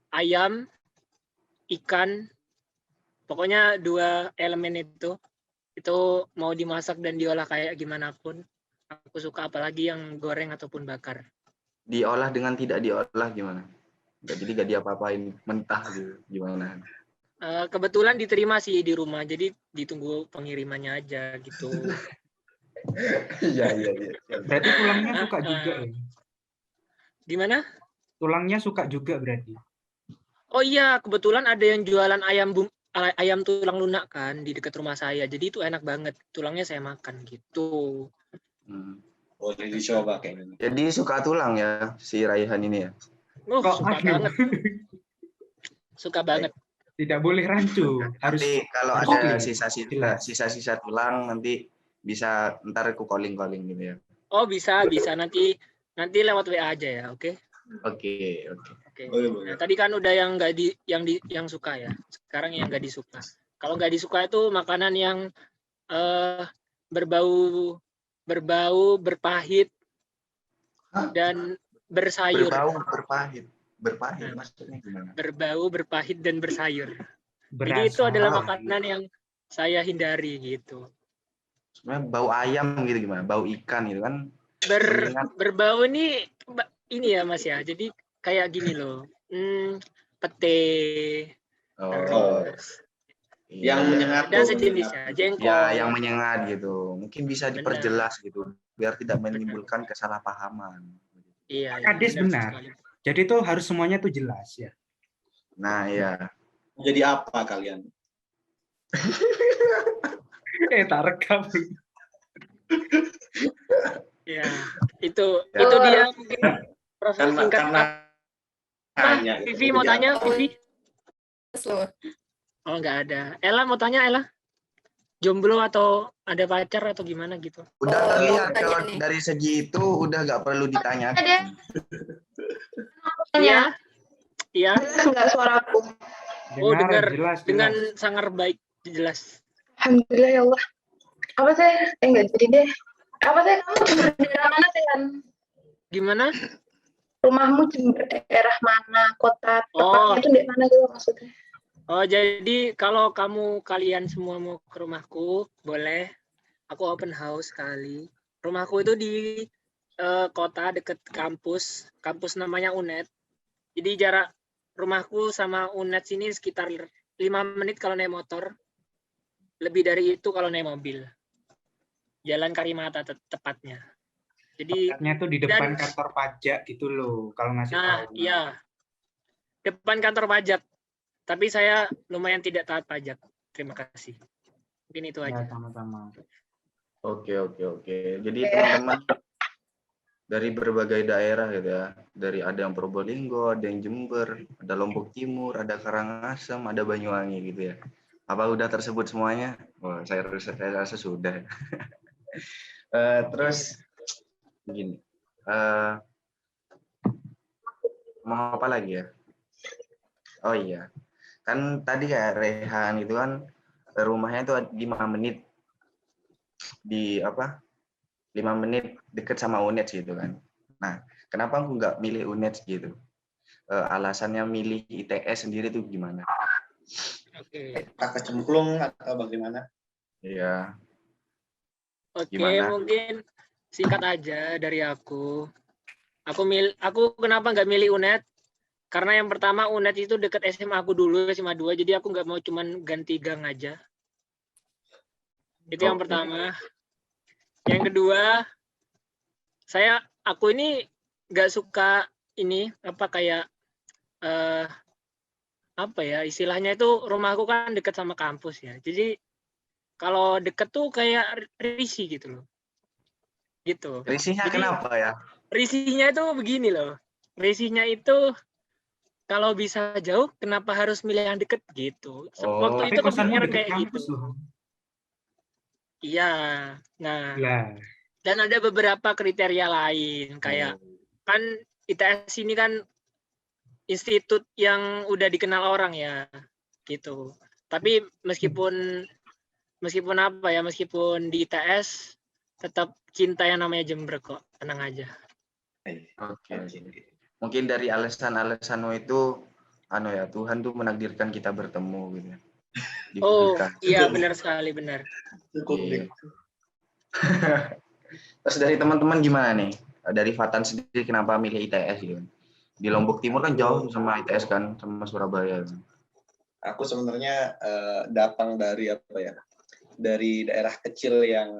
[SPEAKER 4] ayam, ikan, pokoknya 2 elemen itu Itu mau dimasak dan diolah kayak gimana pun. Aku suka, apalagi yang goreng ataupun bakar.
[SPEAKER 1] Diolah dengan tidak diolah gimana? Jadi gak diapa-apain, mentah gitu. Gimana?
[SPEAKER 4] Kebetulan diterima sih di rumah, jadi ditunggu pengirimannya aja gitu.
[SPEAKER 1] Iya.
[SPEAKER 5] Berarti tulangnya suka juga ya?
[SPEAKER 4] Gimana?
[SPEAKER 5] Tulangnya suka juga berarti?
[SPEAKER 4] Oh iya, kebetulan ada yang jualan ayam tulang lunak kan di dekat rumah saya. Jadi itu enak banget. Tulangnya saya makan gitu.
[SPEAKER 2] Boleh dicoba kayaknya.
[SPEAKER 1] Jadi suka tulang ya si Raihan ini ya?
[SPEAKER 4] Oh,
[SPEAKER 5] Kok
[SPEAKER 4] suka
[SPEAKER 5] aduh.
[SPEAKER 4] banget. Suka banget.
[SPEAKER 5] Tidak boleh rancu. Harus
[SPEAKER 1] Nanti kalau
[SPEAKER 5] harus
[SPEAKER 1] ada
[SPEAKER 5] clear.
[SPEAKER 1] sisa-sisa tulang nanti bisa ntar aku calling gitu ya.
[SPEAKER 4] Oh, bisa nanti lewat WA aja ya, oke?
[SPEAKER 1] Oke.
[SPEAKER 4] Oke.
[SPEAKER 2] Boleh.
[SPEAKER 4] Nah, tadi kan udah yang yang suka ya. Sekarang yang nggak disuka. Kalau nggak disuka itu makanan yang berbau berpahit dan bersayur.
[SPEAKER 1] Berbau berpahit
[SPEAKER 4] Nah,
[SPEAKER 1] maksudnya gimana?
[SPEAKER 4] berbau, berpahit dan bersayur. Jadi
[SPEAKER 5] Berasa.
[SPEAKER 4] itu adalah makanan yang saya hindari gitu.
[SPEAKER 1] Sebenarnya bau ayam gitu gimana? Bau ikan gitu kan?
[SPEAKER 4] Berbau ini ya Mas ya. Jadi kayak gini loh. Pete. Terus
[SPEAKER 2] Yang menyengat
[SPEAKER 4] dan
[SPEAKER 2] tuh,
[SPEAKER 4] sejenisnya, jengkol.
[SPEAKER 1] Ya, yang menyengat gitu. Mungkin bisa
[SPEAKER 4] Benar.
[SPEAKER 1] diperjelas gitu biar tidak menimbulkan kesalahpahaman.
[SPEAKER 4] Iya,
[SPEAKER 5] Kades benar.
[SPEAKER 4] sekali.
[SPEAKER 5] Jadi itu harus semuanya tuh jelas ya.
[SPEAKER 1] Nah, ya.
[SPEAKER 2] Jadi apa kalian?
[SPEAKER 5] Tak rekam.
[SPEAKER 4] Ya, itu dia mungkin profil singkat.
[SPEAKER 2] Tanya,
[SPEAKER 4] Vivi mau tanya, Vivi?
[SPEAKER 6] Slow.
[SPEAKER 4] Oh, nggak ada. Ella mau tanya, Ella? Jomblo atau ada pacar atau gimana gitu?
[SPEAKER 1] Udah terlihat
[SPEAKER 6] tanya
[SPEAKER 1] kalau
[SPEAKER 6] nih.
[SPEAKER 1] dari segi itu udah nggak perlu ditanya.
[SPEAKER 3] Tanya,
[SPEAKER 4] Iya.
[SPEAKER 3] enggak suaraku.
[SPEAKER 4] Oh, dengar
[SPEAKER 5] jelas.
[SPEAKER 4] dengan sangat baik, jelas.
[SPEAKER 3] Alhamdulillah ya Allah. Apa sih? Enggak jadi deh. Apa sih kamu Jember daerah mana sih kan?
[SPEAKER 4] Gimana?
[SPEAKER 3] Rumahmu Jember daerah mana? Kota tepatnya itu di mana gitu maksudnya?
[SPEAKER 4] Oh, jadi kalau kalian semua mau ke rumahku, boleh. Aku open house sekali. Rumahku itu di kota deket kampus. Kampus namanya UNED. Jadi jarak rumahku sama UNED sini sekitar 5 menit kalau naik motor. Lebih dari itu kalau naik mobil. Jalan Karimata tepatnya. Jadi
[SPEAKER 5] Tepatnya tuh di depan kantor pajak gitu loh, kalau ngasih tahu.
[SPEAKER 4] Nah, iya. Depan kantor pajak. Tapi saya lumayan tidak taat pajak. Terima kasih. Mungkin itu aja.
[SPEAKER 5] Ya, sama-sama.
[SPEAKER 1] Oke. Jadi teman-teman dari berbagai daerah gitu ya. Dari ada yang Probolinggo, ada yang Jember, ada Lombok Timur, ada Karangasem, ada Banyuwangi gitu ya. Apa udah tersebut semuanya? Oh, saya rasa sudah. Terus begini. Mau apa lagi ya? Oh iya. Kan tadi kayak Rehan itu kan rumahnya itu 5 menit di 5 menit deket sama UNED gitu kan. Nah, kenapa aku nggak milih UNED gitu? Alasannya milih ITS sendiri tuh gimana?
[SPEAKER 4] Oke.
[SPEAKER 2] Kakak cemplung atau bagaimana?
[SPEAKER 1] Iya.
[SPEAKER 4] Oke,
[SPEAKER 1] Gimana?
[SPEAKER 4] mungkin singkat aja dari aku. Aku kenapa nggak milih UNED? Karena yang pertama UNED itu dekat SMA aku dulu, SMA 2, jadi aku nggak mau cuman ganti gang aja. Itu yang pertama. Yang kedua, aku ini nggak suka ini istilahnya itu rumahku kan dekat sama kampus ya. Jadi kalau deket tuh kayak risih gitu loh. Gitu.
[SPEAKER 1] Risihnya kenapa ya?
[SPEAKER 4] Risihnya itu begini loh. Risihnya itu kalau bisa jauh, kenapa harus milih yang deket gitu? Waktu itu kepikiran kayak gitu. Iya. Nah, dan ada beberapa kriteria lain kayak kan ITS ini kan institut yang udah dikenal orang ya, gitu. Tapi meskipun di ITS tetap cinta yang namanya Jember kok, tenang aja.
[SPEAKER 1] Oke. Mungkin dari alasan-alasanmu itu Tuhan tuh menakdirkan kita bertemu gitu. di
[SPEAKER 4] Oh,
[SPEAKER 1] fisika.
[SPEAKER 4] iya benar sekali, benar.
[SPEAKER 2] Cukup
[SPEAKER 1] Iya.
[SPEAKER 2] deh.
[SPEAKER 1] Terus dari teman-teman gimana nih? Dari Fatan sendiri kenapa milih ITS gitu? Di Lombok Timur kan jauh sama ITS kan, sama Surabaya.
[SPEAKER 2] Aku sebenarnya datang dari apa ya? Dari daerah kecil yang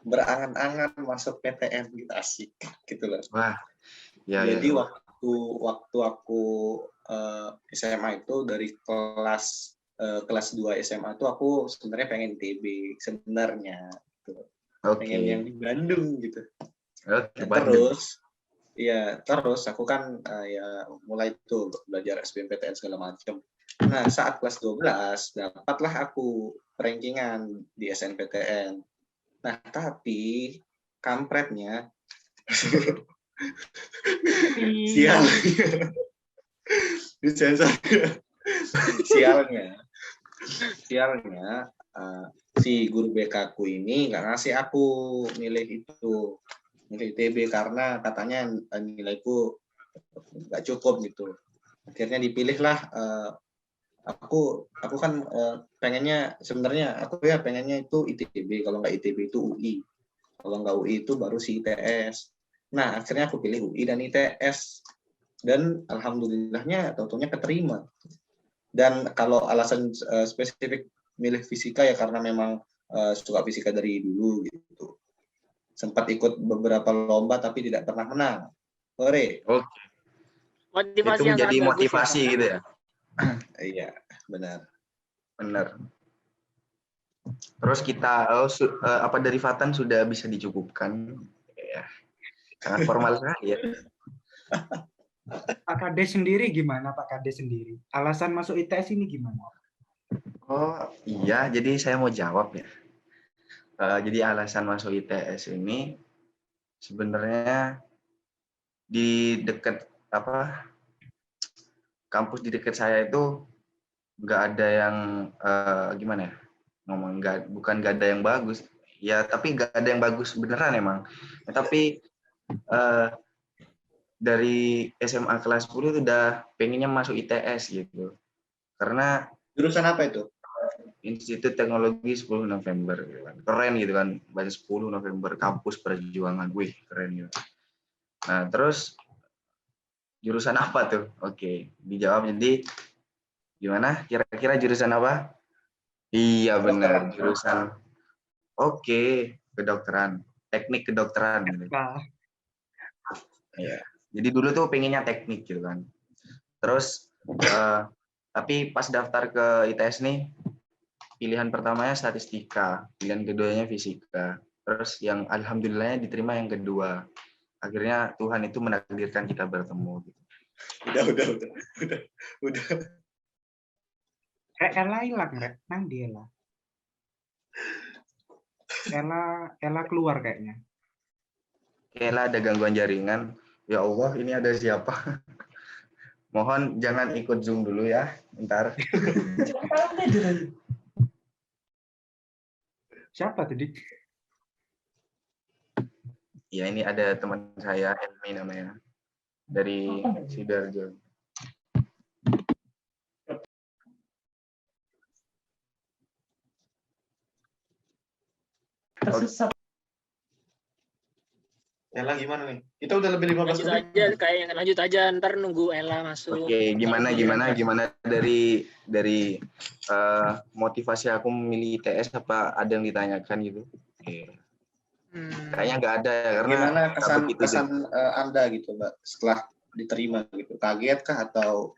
[SPEAKER 2] berangan-angan masuk PTN gitu, asik gitu loh.
[SPEAKER 1] Wah, ya,
[SPEAKER 2] Jadi
[SPEAKER 1] ya.
[SPEAKER 2] waktu aku SMA itu dari kelas 2 SMA itu aku sebenarnya pengen ITB sebenarnya. Gitu. Pengen yang
[SPEAKER 1] Oke.
[SPEAKER 2] di Bandung gitu.
[SPEAKER 1] Oke,
[SPEAKER 2] Nah,
[SPEAKER 1] Bandung.
[SPEAKER 2] terus aku kan ya mulai tuh belajar SBMPTN segala macam. Nah, saat kelas 12 dapatlah aku rankingan di SNPTN. Nah, tapi kampretnya sial. Disensor. Sialnya si guru BK ku ini nggak ngasih aku milih ITB karena katanya nilaiku nggak cukup gitu. Akhirnya dipilihlah aku kan sebenarnya pengennya itu ITB, kalau nggak ITB itu UI, kalau nggak UI itu baru si ITS. Nah, akhirnya aku pilih UI dan ITS, dan alhamdulillahnya tentunya keterima. Dan kalau alasan spesifik milih fisika ya karena memang suka fisika dari dulu gitu. Sempat ikut beberapa lomba tapi tidak pernah menang. Hore.
[SPEAKER 1] Oke.
[SPEAKER 4] Motivasi
[SPEAKER 1] Itu
[SPEAKER 4] yang
[SPEAKER 1] menjadi
[SPEAKER 4] sangat bagus
[SPEAKER 1] motivasi
[SPEAKER 4] ya.
[SPEAKER 1] gitu ya.
[SPEAKER 2] Iya, benar.
[SPEAKER 1] Benar. Terus kita apa dari Fatan sudah bisa dicukupkan? Ya, sangat formal sekali ya.
[SPEAKER 5] Pak Kades sendiri gimana Pak Kades sendiri? Alasan masuk ITS ini gimana?
[SPEAKER 1] Oh iya, jadi saya mau jawab ya. Jadi alasan masuk ITS ini sebenarnya di dekat kampus di dekat saya itu nggak ada yang gimana ya ngomong, bukan nggak ada yang bagus ya, tapi nggak ada yang bagus beneran emang. Tapi dari SMA kelas 10 itu udah pengennya masuk ITS gitu, karena
[SPEAKER 2] Jurusan apa itu?
[SPEAKER 1] Institut Teknologi 10 November gitu kan. Keren gitu kan, banyak 10 November, kampus perjuangan, wih keren gitu. Nah terus jurusan apa tuh? Oke, dijawab. Jadi gimana kira-kira jurusan apa? Iya benar, jurusan kedokteran, teknik kedokteran gitu. Ya. Jadi dulu tuh pengennya teknik gitu kan. Terus tapi pas daftar ke ITS nih, pilihan pertamanya statistika, pilihan keduanya fisika. Terus yang alhamdulillahnya diterima yang kedua. Akhirnya Tuhan itu menakdirkan kita bertemu gitu.
[SPEAKER 2] Udah.
[SPEAKER 5] Ella hilang, Rek. Nang dia lah. Ella keluar kayaknya.
[SPEAKER 1] Kayaknya ada gangguan jaringan. Ya Allah, ini ada siapa? Mohon jangan ikut Zoom dulu ya, bentar.
[SPEAKER 5] Siapa tadi?
[SPEAKER 1] Ya ini ada teman saya, Helmi namanya, dari Sidoarjo.
[SPEAKER 2] Ella gimana nih? Kita udah lebih 15
[SPEAKER 4] Lanjut
[SPEAKER 2] menit.
[SPEAKER 4] aja, kayaknya lanjut aja, ntar nunggu Ella masuk.
[SPEAKER 1] Oke, gimana dari motivasi aku memilih ITS, apa ada yang ditanyakan gitu? Oke. Kayaknya nggak ada ya, karena
[SPEAKER 2] Gimana kesan Anda gitu, Mbak, setelah diterima gitu? Kaget kah atau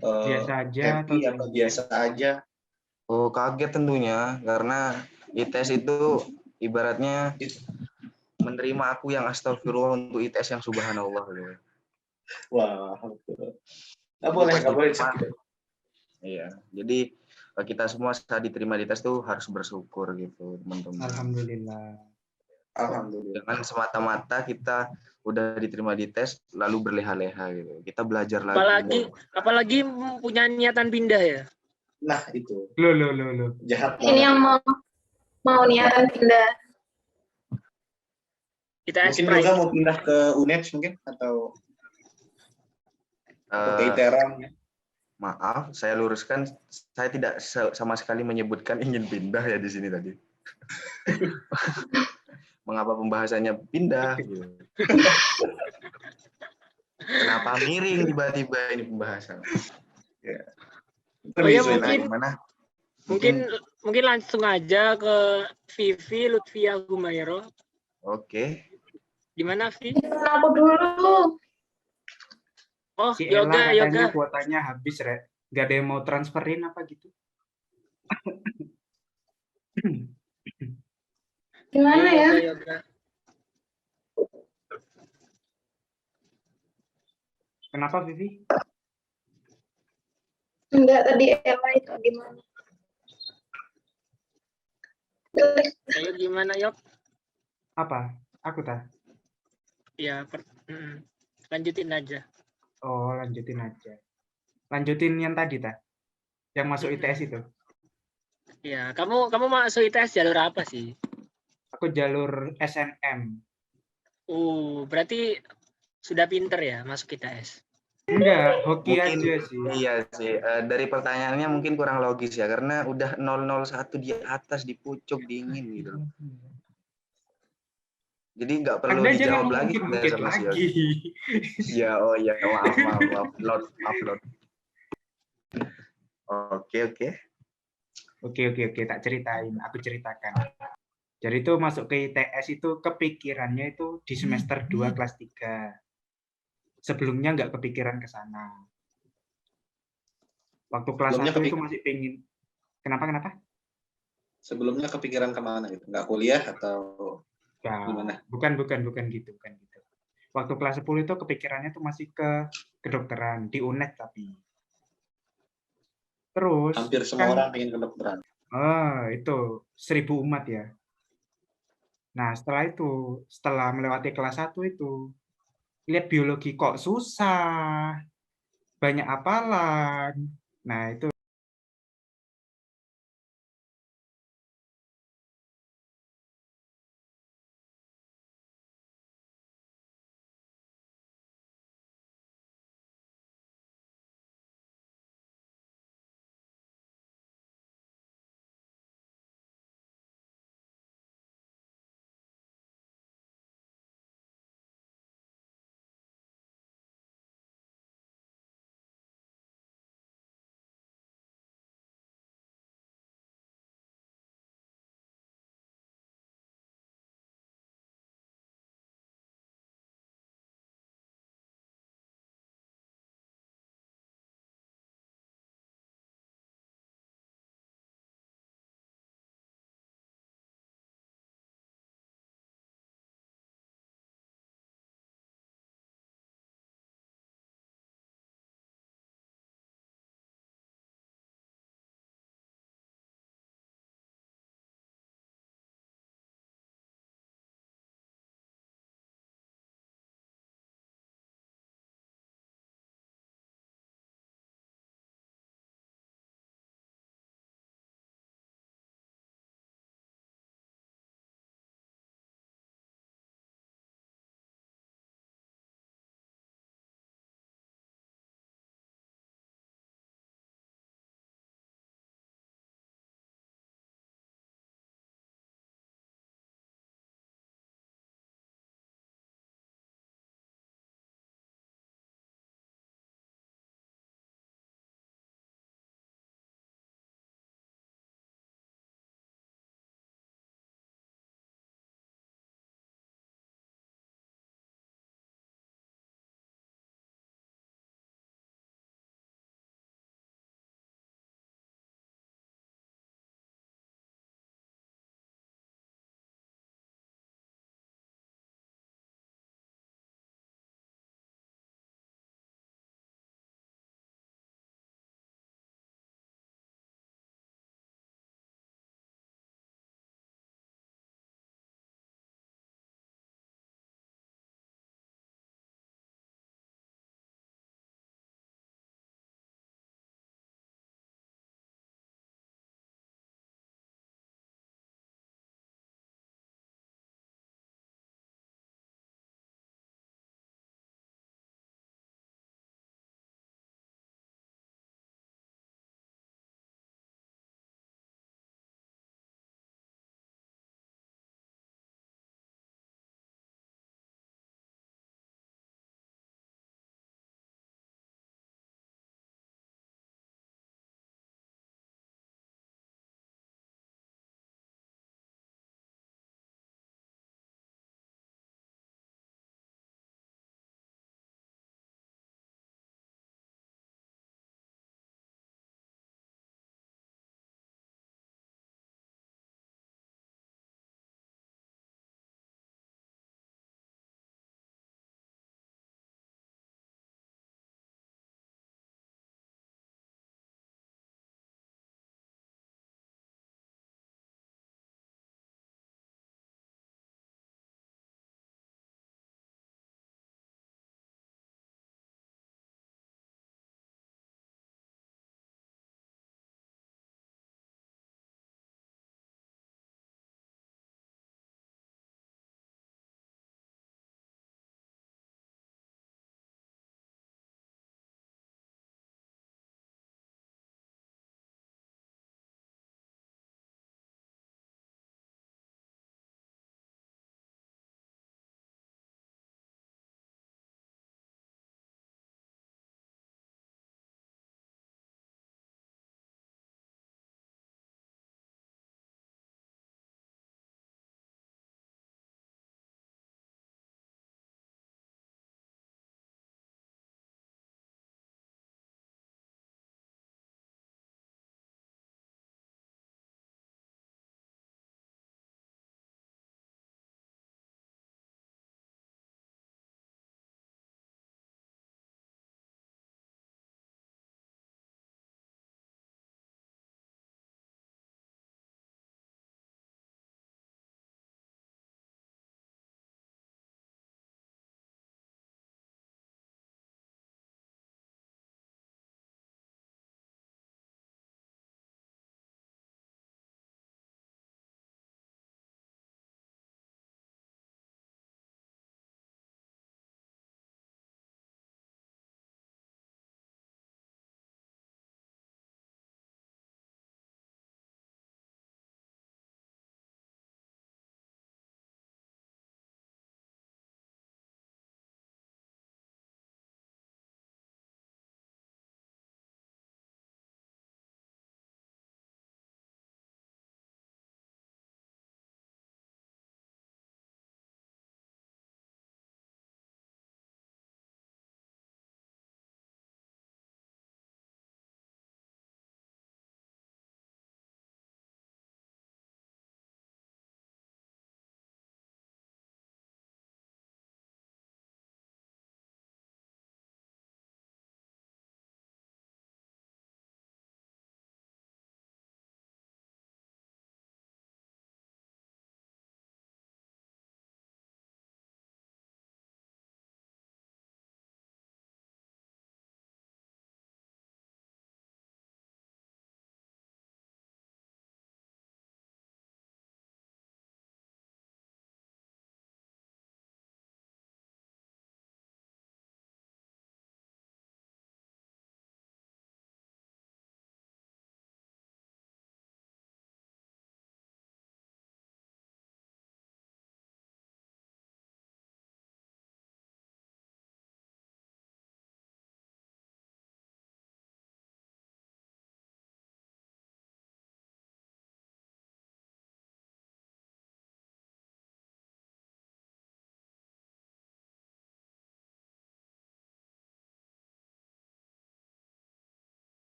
[SPEAKER 5] Biasa aja
[SPEAKER 2] happy atau biasa aja?
[SPEAKER 1] Oh, kaget tentunya, karena ITS itu ibaratnya menerima aku yang astagfirullah untuk ITS yang subhanallah gitu.
[SPEAKER 2] Wah, nggak boleh sakit.
[SPEAKER 1] Iya, jadi kita semua saat diterima di tes tuh harus bersyukur gitu, teman-teman.
[SPEAKER 5] Alhamdulillah.
[SPEAKER 1] Jangan semata-mata kita udah diterima di tes lalu berleha-leha gitu. Kita belajar lagi.
[SPEAKER 4] Apalagi punya niatan pindah ya.
[SPEAKER 2] Nah, itu.
[SPEAKER 5] Loh.
[SPEAKER 2] Jahat
[SPEAKER 3] Ini yang mau niatan pindah.
[SPEAKER 2] Mungkin juga mau pindah ke UNED mungkin atau ke ITERAN.
[SPEAKER 1] Maaf, saya luruskan, saya tidak sama sekali menyebutkan ingin pindah ya di sini tadi. Mengapa pembahasannya pindah? Gitu. Kenapa miring tiba-tiba ini pembahasan?
[SPEAKER 2] Ya.
[SPEAKER 4] Oh ya,
[SPEAKER 2] Lebih
[SPEAKER 4] mungkin
[SPEAKER 1] Gimana?
[SPEAKER 4] mungkin langsung aja ke Vivi Lutfia Humairo.
[SPEAKER 1] Oke.
[SPEAKER 4] Gimana, Vi?
[SPEAKER 3] Aku dulu.
[SPEAKER 4] Oh,
[SPEAKER 5] Si Ella
[SPEAKER 4] yoga.
[SPEAKER 5] katanya kuotanya habis, Rek. Gak ada yang mau transferin apa gitu.
[SPEAKER 3] Gimana ya?
[SPEAKER 4] Yoga.
[SPEAKER 5] Kenapa, Vivi?
[SPEAKER 3] Enggak, tadi Ella itu gimana?
[SPEAKER 4] Ayo gimana, Yok?
[SPEAKER 5] Apa? Aku tak?
[SPEAKER 4] Ya, lanjutin aja.
[SPEAKER 5] Oh, lanjutin aja. Lanjutin yang tadi, tak? Yang masuk ITS itu.
[SPEAKER 4] Ya, kamu masuk ITS jalur apa sih?
[SPEAKER 5] Aku jalur SNM.
[SPEAKER 4] Berarti sudah pinter ya masuk ITS.
[SPEAKER 5] Enggak, hoki
[SPEAKER 1] Mungkin
[SPEAKER 5] aja sih.
[SPEAKER 1] iya sih. Dari pertanyaannya mungkin kurang logis ya, karena udah 001 di atas, di pucuk, dingin gitu. Jadi nggak perlu
[SPEAKER 5] Anda
[SPEAKER 1] dijawab
[SPEAKER 5] jangan
[SPEAKER 1] lagi sebenarnya
[SPEAKER 5] mungkin-mungkin
[SPEAKER 1] sama si Yogi.
[SPEAKER 5] lagi.
[SPEAKER 1] Ya, oh ya, maaf, Lord. Oke.
[SPEAKER 5] Oke, tak ceritain. Aku ceritakan. Jadi itu masuk ke ITS itu kepikirannya itu di semester 2 kelas 3. Sebelumnya nggak kepikiran ke sana. Waktu kelas
[SPEAKER 2] Sebelumnya
[SPEAKER 5] 1 itu masih pengen. Kenapa?
[SPEAKER 2] Sebelumnya kepikiran kemana gitu? Nggak kuliah atau
[SPEAKER 5] Ya,
[SPEAKER 2] gimana?
[SPEAKER 5] bukan gitu. Waktu kelas 10 itu kepikirannya tuh masih ke kedokteran di UNED tapi. Terus
[SPEAKER 2] Hampir semua
[SPEAKER 5] kan
[SPEAKER 2] orang pengen kedokteran.
[SPEAKER 5] itu 1000 umat ya. Nah, setelah melewati kelas 1 itu lihat biologi kok susah, banyak hafalan. Nah, itu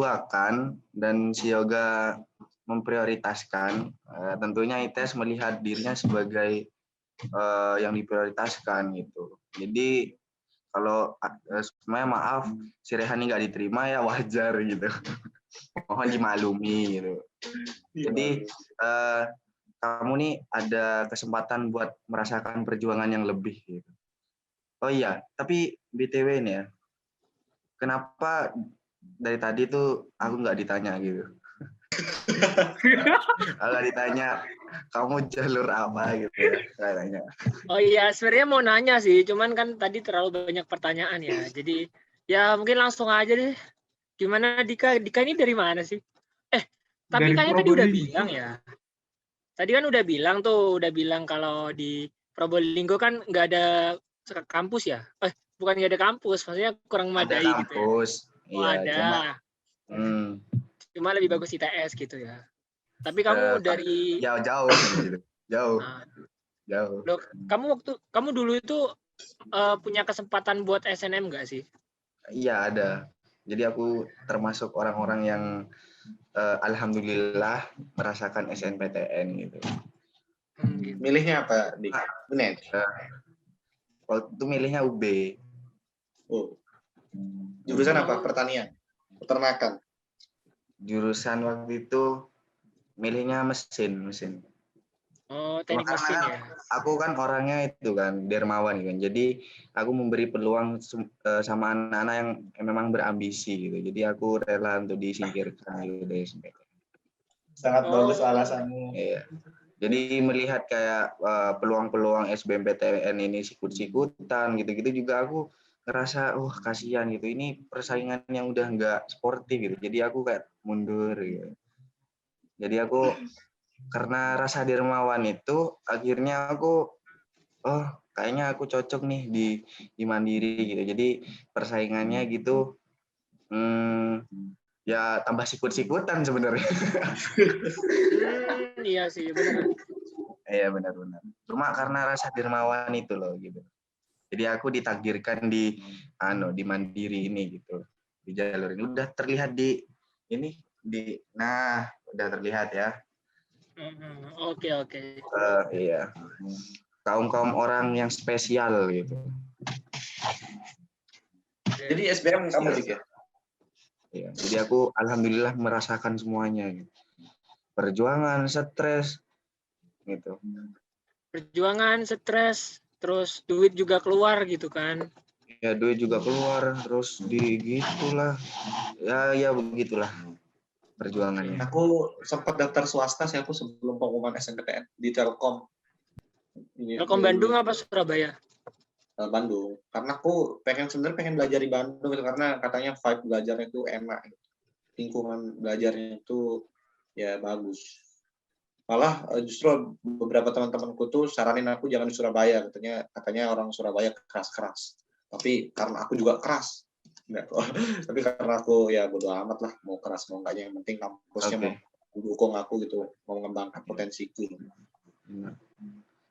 [SPEAKER 1] dituakan dan si Yoga memprioritaskan, tentunya ITS melihat dirinya sebagai yang diprioritaskan gitu. Jadi kalau semuanya maaf si Rehani nggak diterima ya wajar gitu. Mohon dimaklumi gitu. Jadi kamu nih ada kesempatan buat merasakan perjuangan yang lebih gitu. Oh iya, tapi BTW nih ya, kenapa dari tadi tuh aku nggak ditanya gitu? Kalau ditanya kamu jalur apa gitu ya kayaknya.
[SPEAKER 4] Oh iya, sebenarnya mau nanya sih, cuman kan tadi terlalu banyak pertanyaan ya. Jadi ya mungkin langsung aja deh. Gimana Dika? Dika ini dari mana sih? Tapi
[SPEAKER 5] Dari
[SPEAKER 4] kayaknya tadi udah
[SPEAKER 5] Probolinggo.
[SPEAKER 4] bilang ya. Tadi kan udah bilang kalau di Probolinggo kan nggak ada kampus ya? Bukan nggak ada kampus, maksudnya kurang
[SPEAKER 1] Ada
[SPEAKER 4] memadai gitu ya.
[SPEAKER 1] kampus,
[SPEAKER 4] Oh,
[SPEAKER 1] iya
[SPEAKER 4] ada.
[SPEAKER 1] cuma
[SPEAKER 4] Lebih bagus ITS gitu ya. Tapi kamu dari
[SPEAKER 1] jauh gitu. Jauh.
[SPEAKER 4] Loh, kamu dulu itu punya kesempatan buat SNM nggak sih?
[SPEAKER 1] Iya ada. Jadi aku termasuk orang-orang yang alhamdulillah merasakan SNPTN gitu.
[SPEAKER 4] Gitu.
[SPEAKER 2] Milihnya apa, Dik? Bener.
[SPEAKER 1] Waktu itu milihnya UB.
[SPEAKER 2] Oh. Jurusan apa? Pertanian, peternakan.
[SPEAKER 1] Jurusan waktu itu milihnya mesin.
[SPEAKER 4] Oh, teknik mesin ya.
[SPEAKER 1] Aku kan orangnya itu kan dermawan kan. Jadi aku memberi peluang sama anak-anak yang memang berambisi gitu. Jadi aku rela untuk disingkirkan gitu dari SNPTN.
[SPEAKER 2] Sangat bagus alasanmu.
[SPEAKER 1] Iya. Jadi melihat kayak peluang-peluang SBMPTN ini sikut-sikutan gitu-gitu juga aku ngerasa kasihan gitu. Ini persaingan yang udah nggak sportif gitu. Jadi aku kayak mundur gitu. Jadi aku karena rasa dermawan itu akhirnya aku kayaknya aku cocok nih di Mandiri gitu. Jadi persaingannya gitu ya tambah sikut-sikutan sebenarnya.
[SPEAKER 4] Iya sih, benar.
[SPEAKER 1] Iya benar. Cuma karena rasa dermawan itu loh gitu. Jadi aku ditakdirkan di Mandiri ini gitu. Di jalur ini udah terlihat udah terlihat ya.
[SPEAKER 4] Oke.
[SPEAKER 1] Iya. Kaum orang yang spesial gitu.
[SPEAKER 2] Jadi SBM kamu Dik ya?
[SPEAKER 1] Iya. Jadi aku alhamdulillah merasakan semuanya gitu. Perjuangan, stres gitu.
[SPEAKER 4] Perjuangan, stres, terus duit juga keluar gitu kan.
[SPEAKER 1] Ya duit juga keluar, terus gitulah. Ya begitulah perjuangannya.
[SPEAKER 2] Aku sempat daftar swasta sih aku sebelum pengumuman SNPTN di Telkom.
[SPEAKER 4] Telkom Bandung apa Surabaya?
[SPEAKER 2] Bandung. Karena aku sebenarnya pengen belajar di Bandung gitu, karena katanya vibe belajarnya itu enak. Lingkungan belajarnya itu ya bagus. Malah justru beberapa teman-temanku tuh saranin aku jangan di Surabaya, katanya orang Surabaya keras-keras. Tapi karena aku juga keras. Enggak kok. Tapi karena aku ya bodo amat lah, mau keras mau enggaknya, yang penting kampusnya mau mendukung aku gitu, mau mengembangkan potensiku.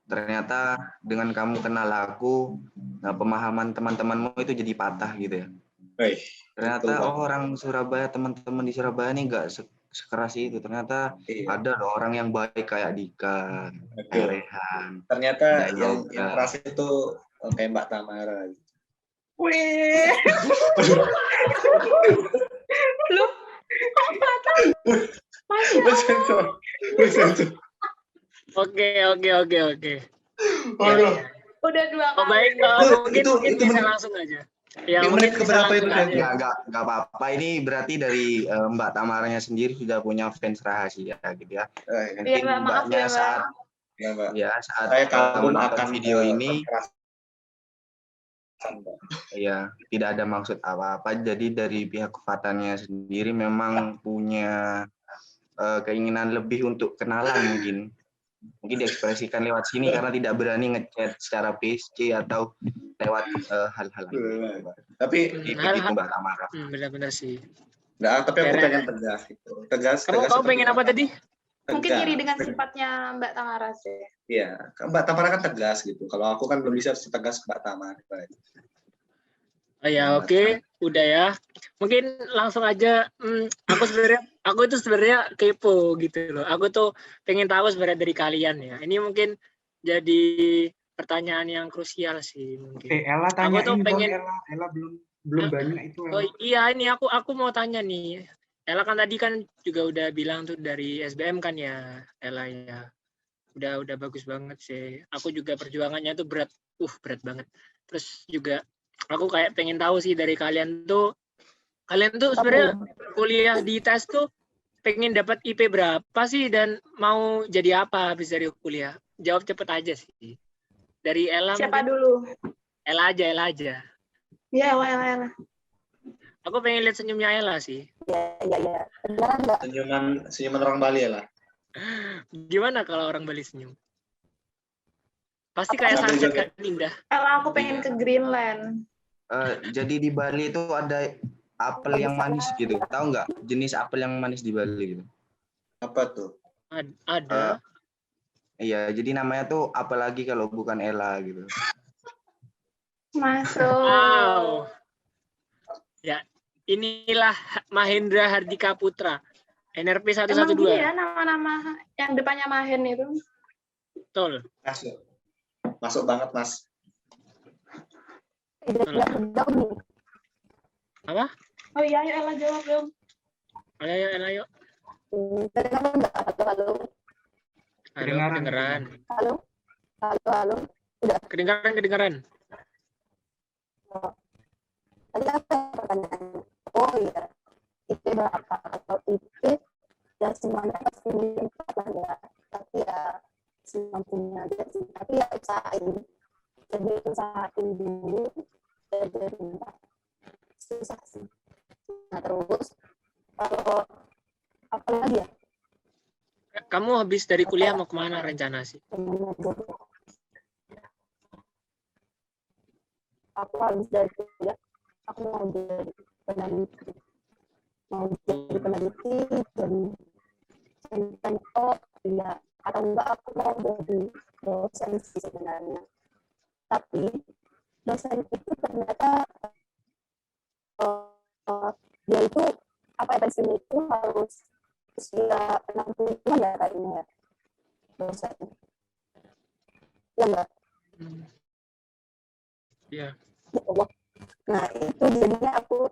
[SPEAKER 1] Ternyata dengan kamu kenal aku, pemahaman teman-temanmu itu jadi patah gitu ya. Ternyata orang Surabaya, teman-teman di Surabaya ini enggak sekeras itu. Ternyata ada loh orang yang baik kayak Dika, kayak Rehan.
[SPEAKER 2] Ternyata yang keras itu kayak Mbak Tamara.
[SPEAKER 6] Wih. Lu apa tahu?
[SPEAKER 4] Oke.
[SPEAKER 3] Udah 2 kali.
[SPEAKER 4] Baik, mungkin bisa langsung aja. Ya,
[SPEAKER 2] menit keberapa itu kan?
[SPEAKER 1] Enggak apa-apa. Ini berarti dari Mbak Tamaranya sendiri sudah punya fans rahasia gitu ya.
[SPEAKER 3] Iya, Mbak, maaf ya, Mbak.
[SPEAKER 1] Saat
[SPEAKER 2] saya kagum
[SPEAKER 1] menonton
[SPEAKER 2] akan
[SPEAKER 1] video ini
[SPEAKER 2] ya
[SPEAKER 1] tidak ada maksud apa-apa. Jadi dari pihak Fatannya sendiri memang punya keinginan lebih untuk kenalan mungkin diekspresikan lewat sini karena tidak berani ngechat secara PC atau lewat hal-hal lain.
[SPEAKER 2] Tapi
[SPEAKER 1] begitu Mbak Tamara.
[SPEAKER 4] Benar-benar sih.
[SPEAKER 2] Nah, tapi aku pengen tegas gitu. Tegas.
[SPEAKER 4] Kamu pengen apa tadi?
[SPEAKER 3] Mungkin iri dengan sifatnya Mbak Tamara sih.
[SPEAKER 2] Iya, Mbak Tamara kan tegas gitu. Kalau aku kan belum bisa setegas Mbak Tamara.
[SPEAKER 4] Oh ya, oke, udah ya. Mungkin langsung aja. Aku itu sebenarnya kepo gitu loh. Aku tuh pengen tahu sebenarnya dari kalian ya. Ini mungkin jadi pertanyaan yang krusial sih mungkin.
[SPEAKER 5] Ella
[SPEAKER 4] Aku tuh
[SPEAKER 5] tanyain dong,
[SPEAKER 4] pengen.
[SPEAKER 5] Ella belum banyak itu.
[SPEAKER 4] Oh
[SPEAKER 5] Ella.
[SPEAKER 4] iya, ini aku mau tanya nih. Ella kan tadi kan juga udah bilang tuh dari SBM kan ya, Ella ya. Udah bagus banget sih. Aku juga perjuangannya tuh berat banget. Terus juga aku kayak pengen tahu sih dari kalian tuh sebenarnya kuliah di ITS tuh pengen dapat IP berapa sih dan mau jadi apa habis dari kuliah? Jawab cepet aja sih. Dari Ella
[SPEAKER 3] Siapa
[SPEAKER 4] mungkin.
[SPEAKER 3] dulu?
[SPEAKER 4] Ella aja.
[SPEAKER 3] Ya, Ella.
[SPEAKER 4] Aku pengen lihat senyumnya Ella sih.
[SPEAKER 6] Ya. Beneran nggak?
[SPEAKER 2] Senyuman orang Bali ya lah.
[SPEAKER 4] Gimana kalau orang Bali senyum? Pasti kayak
[SPEAKER 2] Sambil
[SPEAKER 4] sunset
[SPEAKER 2] joget.
[SPEAKER 4] kan indah.
[SPEAKER 3] Ella, aku pengen ke Greenland.
[SPEAKER 1] Jadi di Bali itu ada apel yang manis gitu. Tahu nggak jenis apel yang manis di Bali gitu?
[SPEAKER 2] Apa tuh?
[SPEAKER 4] Ada.
[SPEAKER 1] Iya, jadi namanya tuh apalagi kalau bukan Ella gitu.
[SPEAKER 3] Masuk.
[SPEAKER 4] Wow. Ya, inilah Mahendra Hardika Putra. NRP 112.
[SPEAKER 3] Emang dia nama-nama yang depannya Mahen itu?
[SPEAKER 4] Betul.
[SPEAKER 2] Masuk banget, Mas.
[SPEAKER 4] Apa?
[SPEAKER 3] Oh iya, ayo Ella jawab dong.
[SPEAKER 4] Ayo, Ella.
[SPEAKER 6] Kedengaran nggak? Halo.
[SPEAKER 4] Kedengeran.
[SPEAKER 6] Halo.
[SPEAKER 4] Kedengeran.
[SPEAKER 6] Tadi apa pertanyaannya? Oh iya, IP berapa? Atau IP ya semuanya pasti meningkat lah ya. Tapi ya semampunya aja sih. Tapi ya usahain. Jadi usahain dulu. Jadi susah sih. Nah terus kalau apa lagi ya?
[SPEAKER 4] Kamu habis dari kuliah mau kemana rencana sih?
[SPEAKER 6] Aku habis dari kuliah, aku mau jadi peneliti. Dan ya atau enggak aku mau jadi dosen sih sebenarnya. Tapi dosen itu ternyata dia itu apa ya pensiun itu harus usia 65 ya kayaknya ya dosen. Ya enggak?
[SPEAKER 4] Iya.
[SPEAKER 6] Ya Allah. Nah itu jadinya aku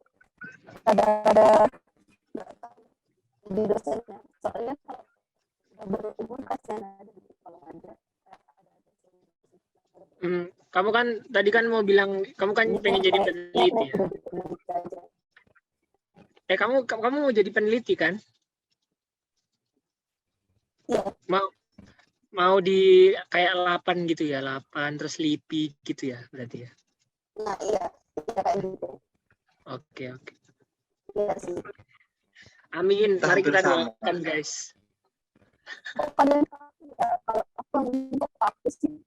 [SPEAKER 6] ada di dosennya. Soalnya kalau berumur kasihan ada kalau ada.
[SPEAKER 4] Kamu kan tadi kan mau bilang kamu kan pengen jadi peneliti ya? Kamu mau jadi peneliti kan?
[SPEAKER 6] Iya.
[SPEAKER 4] Mau di kayak 8 gitu ya, 8 terus LIPI gitu ya berarti ya?
[SPEAKER 6] Nah iya kayak gitu.
[SPEAKER 4] Oke.
[SPEAKER 6] Iya sih.
[SPEAKER 4] Amin, mari kita doakan guys.
[SPEAKER 6] Kalian kalau aku sih.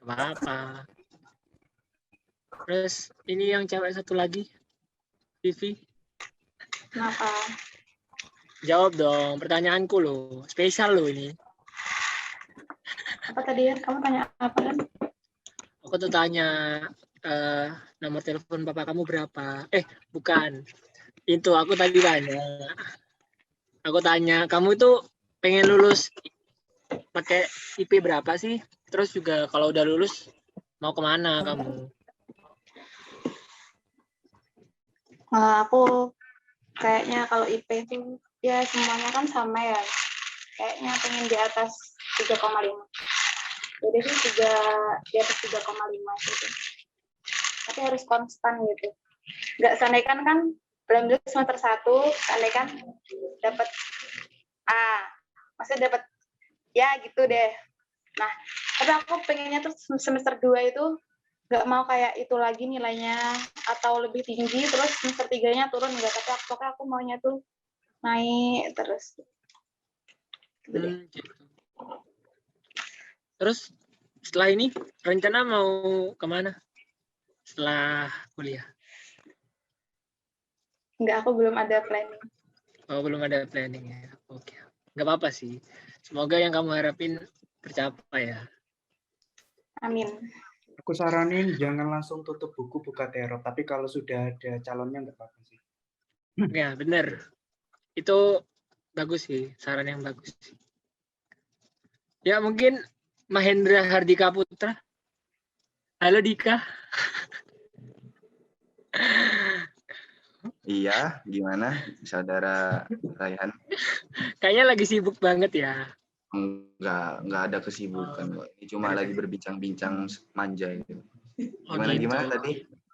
[SPEAKER 4] Apa? Terus ini yang cewek satu lagi, Vivi.
[SPEAKER 3] Kenapa?
[SPEAKER 4] Jawab dong, pertanyaanku loh, spesial loh ini.
[SPEAKER 3] Apa tadi ya? Kamu tanya apa kan?
[SPEAKER 4] Aku tuh tanya nomor telepon papa kamu berapa? Bukan. Itu aku tadi tanya. Aku tanya, kamu itu pengen lulus pakai IP berapa sih? Terus juga kalau udah lulus mau kemana kamu?
[SPEAKER 3] Aku kayaknya kalau IP itu ya semuanya kan sama ya. Kayaknya pengen di atas 3,5. Jadi sih di atas 3,5 gitu. Tapi harus konstan gitu. Nggak seandainya kan belum lulus semester 1, seandainya dapat A. Maksudnya dapat ya gitu deh. Nah, tapi aku pengennya tuh semester 2 itu nggak mau kayak itu lagi nilainya atau lebih tinggi terus semester 3-nya turun, enggak, tapi pokoknya aku maunya tuh naik terus.
[SPEAKER 4] Gitu. Terus setelah ini rencana mau kemana setelah kuliah?
[SPEAKER 3] Enggak, aku belum ada planning.
[SPEAKER 4] Oh, belum ada planning ya. Oke. Nggak apa-apa sih. Semoga yang kamu harapin tercapai ya.
[SPEAKER 3] Amin.
[SPEAKER 5] Aku saranin jangan langsung tutup buku buka terop, tapi kalau sudah ada calonnya nggak apa-apa sih.
[SPEAKER 4] Ya, benar. Itu bagus sih, saran yang bagus. Ya, mungkin Mahendra Hardika Putra. Halo Dika.
[SPEAKER 1] Iya, gimana saudara Raihan?
[SPEAKER 4] Kayaknya lagi sibuk banget ya.
[SPEAKER 1] Enggak ada kesibukan kok. Ini cuma lagi berbincang-bincang manja gitu.
[SPEAKER 4] Oh,
[SPEAKER 1] Gimana
[SPEAKER 4] gitu.
[SPEAKER 1] tadi?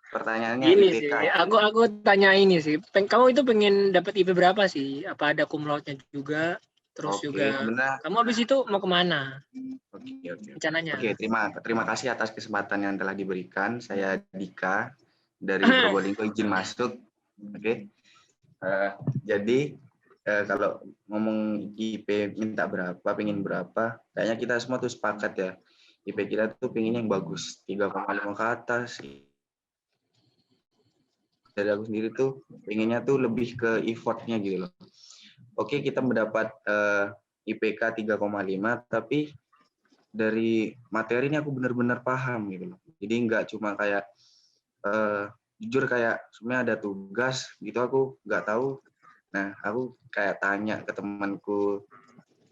[SPEAKER 1] Pertanyaannya
[SPEAKER 4] Ini
[SPEAKER 1] IPK
[SPEAKER 4] sih,
[SPEAKER 1] ya?
[SPEAKER 4] aku tanya ini sih. Kamu itu pengen dapat IP berapa sih? Apa ada cum laude-nya juga? Terus
[SPEAKER 1] Oke,
[SPEAKER 4] juga
[SPEAKER 1] benar.
[SPEAKER 4] kamu habis itu mau kemana
[SPEAKER 1] Oke.
[SPEAKER 4] rencananya?
[SPEAKER 1] Oke, terima kasih atas kesempatan yang telah diberikan. Saya Dika dari Probolinggo, izin masuk. Oke. Jadi kalau ngomong IP minta berapa, pengen berapa, kayaknya kita semua tuh sepakat ya. IP kita tuh pengen yang bagus, 3,5 ke atas. Dari aku sendiri tuh pengennya tuh lebih ke effortnya gitu loh. Oke, kita mendapat IPK 3,5, tapi dari materi ini aku benar-benar paham gitu loh. Jadi nggak cuma kayak jujur kayak sebenarnya ada tugas gitu aku nggak tahu. Nah, aku kayak tanya ke temanku,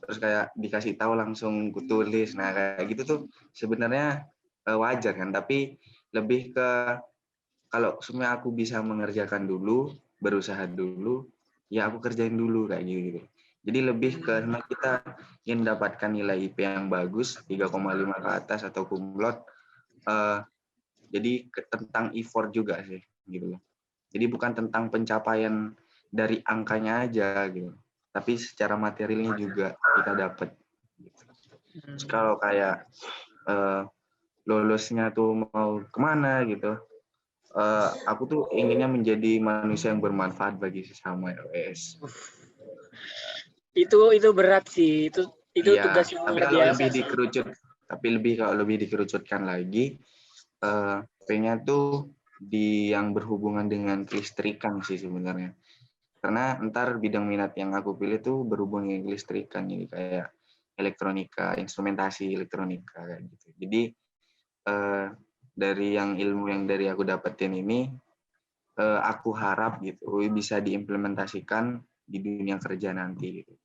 [SPEAKER 1] terus kayak dikasih tahu langsung ku tulis. Nah, kayak gitu tuh sebenarnya wajar kan, tapi lebih ke kalau sebenarnya aku bisa mengerjakan dulu, berusaha dulu, ya aku kerjain dulu kayak gitu. Jadi lebih ke kita ingin mendapatkan nilai IP yang bagus, 3,5 ke atas atau cum laude. Jadi tentang effort juga sih gitu loh. Jadi bukan tentang pencapaian dari angkanya aja gitu, tapi secara materialnya juga kita dapat. Terus kalau kayak lolusnya tuh mau kemana gitu, aku tuh inginnya menjadi manusia yang bermanfaat bagi sesama LS.
[SPEAKER 4] Itu berat sih. Itu
[SPEAKER 1] Iya,
[SPEAKER 4] tugas yang
[SPEAKER 1] tapi
[SPEAKER 4] luar
[SPEAKER 1] kalau
[SPEAKER 4] biasa
[SPEAKER 1] lebih
[SPEAKER 4] sih.
[SPEAKER 1] lebih dikerucutkan lagi, pengennya tuh di yang berhubungan dengan kelistrikan sih sebenarnya. Karena ntar bidang minat yang aku pilih tuh berhubungan dengan kelistrikan, jadi kayak elektronika, instrumentasi elektronika kayak gitu. Jadi dari yang ilmu yang dari aku dapetin ini, aku harap gitu bisa diimplementasikan di dunia kerja nanti gitu.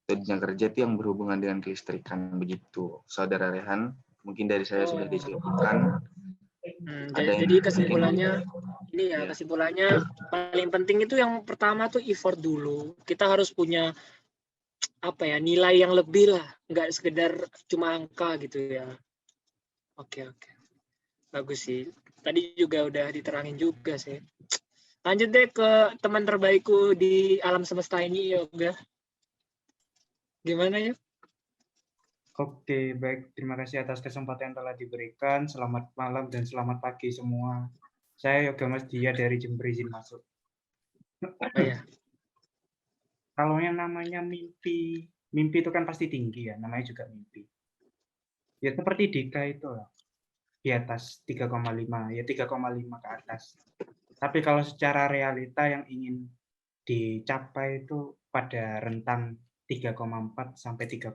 [SPEAKER 1] Dunia kerja itu yang berhubungan dengan kelistrikan begitu. Saudara Rehan, mungkin dari saya sudah disebutkan.
[SPEAKER 4] Jadi kesimpulannya ini ya,
[SPEAKER 1] Ya.
[SPEAKER 4] kesimpulannya paling penting itu yang pertama tuh effort dulu. Kita harus punya nilai yang lebih lah, nggak sekedar cuma angka gitu ya. Oke. Bagus sih. Tadi juga udah diterangin juga sih. Lanjut deh ke teman terbaikku di alam semesta ini, Yoga. Gimana ya?
[SPEAKER 5] Oke, baik. Terima kasih atas kesempatan yang telah diberikan. Selamat malam dan selamat pagi semua. Saya Yoga Mas Dia dari Jember, izin masuk.
[SPEAKER 4] Oh ya.
[SPEAKER 5] Kalau yang namanya mimpi itu kan pasti tinggi ya, namanya juga mimpi. Ya seperti Dika itu lah, di atas 3,5, ya 3,5 ke atas. Tapi kalau secara realita yang ingin dicapai itu pada rentang 3,4 sampai 3,5.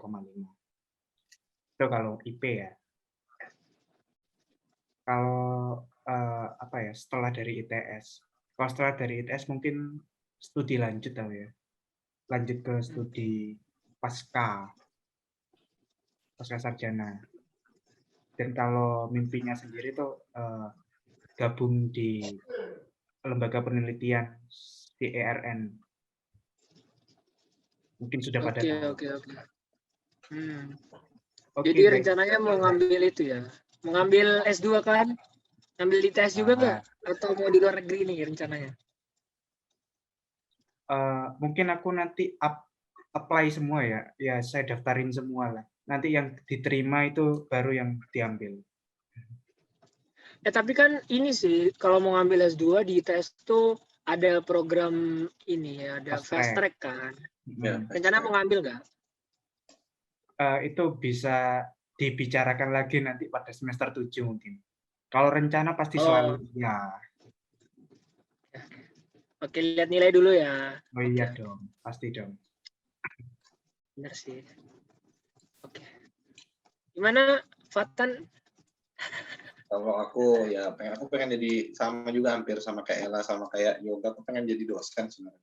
[SPEAKER 5] Itu kalau IP ya. Kalau setelah dari ITS. Kalau setelah dari ITS mungkin studi lanjut tahu ya. Lanjut ke studi pasca sarjana. Dan kalau mimpinya sendiri tuh gabung di lembaga penelitian di ERN. Mungkin sudah pada tahu.
[SPEAKER 4] Oke.
[SPEAKER 5] Oke,
[SPEAKER 4] Jadi
[SPEAKER 5] baik.
[SPEAKER 4] rencananya mau ngambil itu ya? Mau ngambil S2 kan? Ngambil di ITS juga nggak? Atau mau di luar negeri nih rencananya?
[SPEAKER 5] Mungkin aku nanti apply semua ya. Ya, saya daftarin semua lah. Nanti yang diterima itu baru yang diambil.
[SPEAKER 4] Tapi kan ini sih, kalau mau ngambil S2 di ITS tuh ada program ini ya, ada fast track kan. Rencana mau ngambil nggak?
[SPEAKER 5] Itu bisa dibicarakan lagi nanti pada semester 7 mungkin. Kalau rencana pasti selalu ya.
[SPEAKER 4] Oke, lihat nilai dulu ya.
[SPEAKER 5] Oh iya dong, pasti dong.
[SPEAKER 4] Benar sih. Oke. Gimana Fatan?
[SPEAKER 2] Kalau aku ya aku pengen jadi sama juga hampir sama kayak Ella sama kayak Yoga, aku pengen jadi dosen sebenarnya.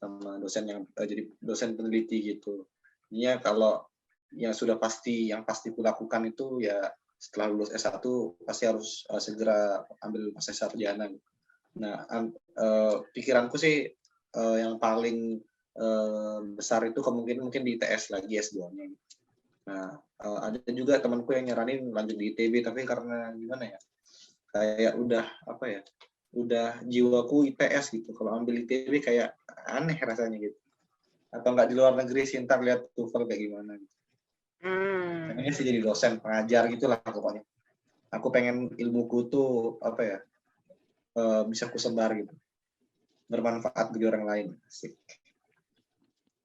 [SPEAKER 2] Sama dosen yang jadi dosen peneliti gitu. Ini kalau yang sudah pasti yang pasti kulakukan itu ya setelah lulus S1 pasti harus segera ambil masa sarjana. Nah, pikiranku sih yang paling besar itu kemungkinan mungkin di ITS lagi S2-nya. Nah, ada juga temanku yang nyaranin lanjut di ITB, tapi karena gimana ya, kayak udah apa ya, udah jiwaku IPS gitu. Kalau ambil ITB kayak aneh rasanya gitu. Atau nggak di luar negeri sih, ntar lihat TOEFL kayak gimana gitu. Pengennya sih jadi dosen, pengajar gitulah pokoknya. Aku pengen ilmuku tuh apa ya, bisa kusebar gitu. Bermanfaat bagi orang lain. Asik.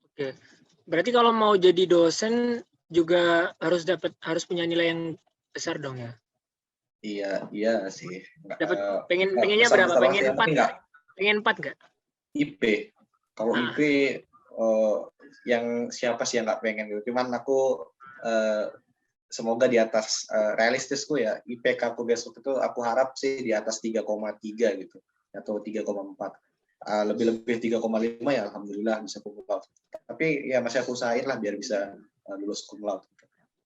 [SPEAKER 4] Oke. Berarti kalau mau jadi dosen juga harus punya nilai yang besar dong ya?
[SPEAKER 2] Iya sih.
[SPEAKER 4] Dapat pengennya berapa? Pengen 4 nggak? Pengen 4 nggak?
[SPEAKER 2] IP. Kalau IP yang siapa sih yang nggak pengen gitu. Cuman aku semoga di atas realistisku ya, IPK aku besok itu aku harap sih di atas 3,3 gitu atau 3,4. Lebih-lebih 3,5 ya alhamdulillah bisa cum laude. Tapi ya masih aku usahain lah biar bisa lulus cum laude.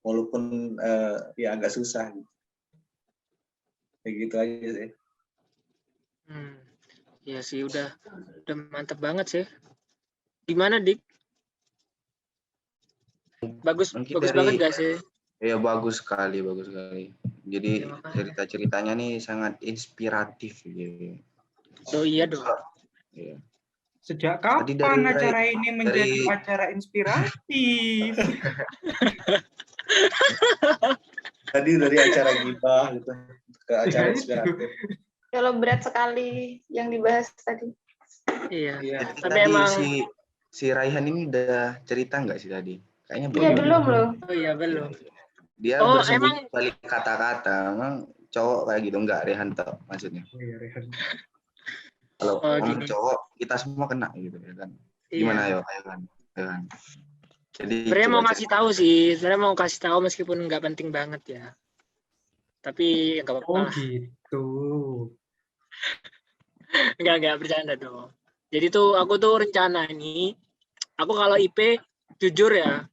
[SPEAKER 2] Walaupun ya agak susah gitu. Kayak gitu aja sih.
[SPEAKER 4] Ya sih udah mantep banget sih. Gimana Dik? Bagus banget gak sih?
[SPEAKER 1] Ya bagus sekali. Jadi cerita-ceritanya nih sangat inspiratif gitu.
[SPEAKER 4] Oh iya dong.
[SPEAKER 1] Ya.
[SPEAKER 5] Sejak kapan acara ini menjadi acara inspiratif?
[SPEAKER 2] Tadi dari acara gibah gitu ke acara inspiratif.
[SPEAKER 3] Kalau berat sekali yang dibahas tadi.
[SPEAKER 4] Iya.
[SPEAKER 1] Tapi emang si Raihan ini udah cerita nggak sih tadi? Kayaknya belum.
[SPEAKER 3] Iya belum loh.
[SPEAKER 4] Oh iya belum.
[SPEAKER 1] Dia bersembunyi balik kata-kata. Emang cowok kayak gitu nggak, Rehan tuh maksudnya?
[SPEAKER 5] Oh iya Rehan.
[SPEAKER 1] Kalau ngomong cowok kita semua kena gitu ya kan. Gimana ayo kan. Jadi
[SPEAKER 4] sebenarnya mau ngasih tahu sih, mau kasih tahu meskipun nggak penting banget ya. Tapi nggak apa-apa.
[SPEAKER 5] Oh gitu.
[SPEAKER 4] Nggak bercanda dong. Jadi tuh aku tuh rencana ini, aku kalau IP jujur ya,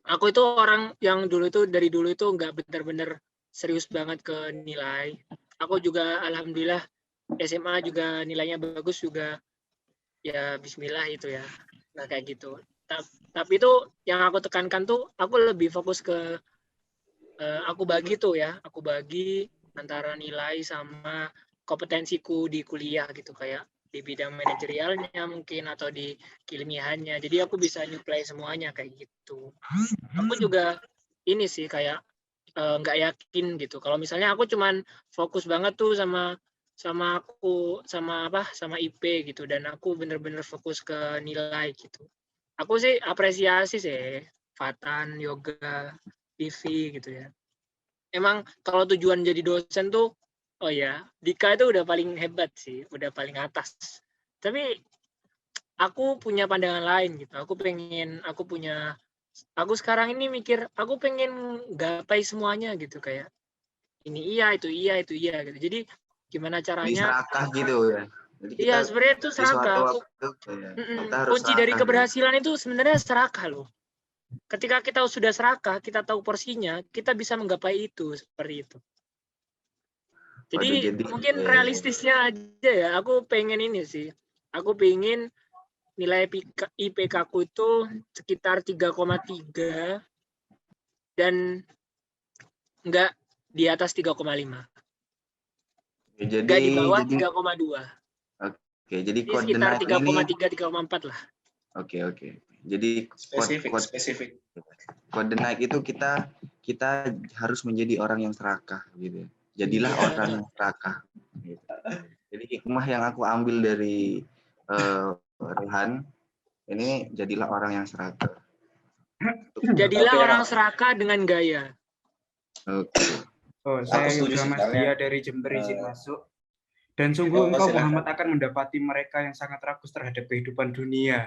[SPEAKER 4] aku itu orang yang dari dulu itu nggak benar-benar serius banget ke nilai. Aku juga alhamdulillah SMA juga nilainya bagus juga, ya Bismillah itu ya. Nah kayak gitu. Tapi itu yang aku tekankan tuh, aku lebih fokus ke aku bagi antara nilai sama kompetensiku di kuliah gitu, kayak di bidang manajerialnya mungkin atau di keilmiahannya. Jadi aku bisa nyuplai semuanya kayak gitu. Aku juga ini sih kayak nggak yakin gitu. Kalau misalnya aku cuman fokus banget tuh sama IP gitu, dan aku bener-bener fokus ke nilai gitu. Aku sih apresiasi sih Fatan, Yoga, Vivi gitu ya. Emang kalau tujuan jadi dosen tuh, oh ya, Dika itu udah paling hebat sih, udah paling atas. Tapi aku punya pandangan lain gitu. Aku sekarang ini mikir, aku pengen gapai semuanya gitu, kayak ini iya, itu iya gitu. Jadi gimana caranya?
[SPEAKER 1] Serakah gitu ya.
[SPEAKER 4] Iya, sebenarnya itu serakah. Kunci dari keberhasilan itu sebenarnya serakah loh. Ketika kita sudah serakah, kita tahu porsinya, kita bisa menggapai itu seperti itu. Jadi mungkin realistisnya aja ya, aku pengen ini sih. Aku pengen nilai IPK ku itu sekitar 3,3 dan enggak di atas 3,5. Enggak di bawah 3,2.
[SPEAKER 1] Oke, jadi
[SPEAKER 4] sekitar 3,3 3,4 lah.
[SPEAKER 1] Oke. Jadi
[SPEAKER 2] spesifik.
[SPEAKER 1] Kode naik itu kita harus menjadi orang yang serakah gitu. Jadilah orang yang serakah. Gitu. Jadi hikmah yang aku ambil dari Rehan ini, jadilah orang yang serakah.
[SPEAKER 4] Jadilah orang serakah dengan gaya.
[SPEAKER 1] Oke.
[SPEAKER 5] Oh, saya Yoga Mas Dia dari Jember izin masuk. Dan sungguh engkau Muhammad akan mendapati mereka yang sangat rakus terhadap kehidupan dunia.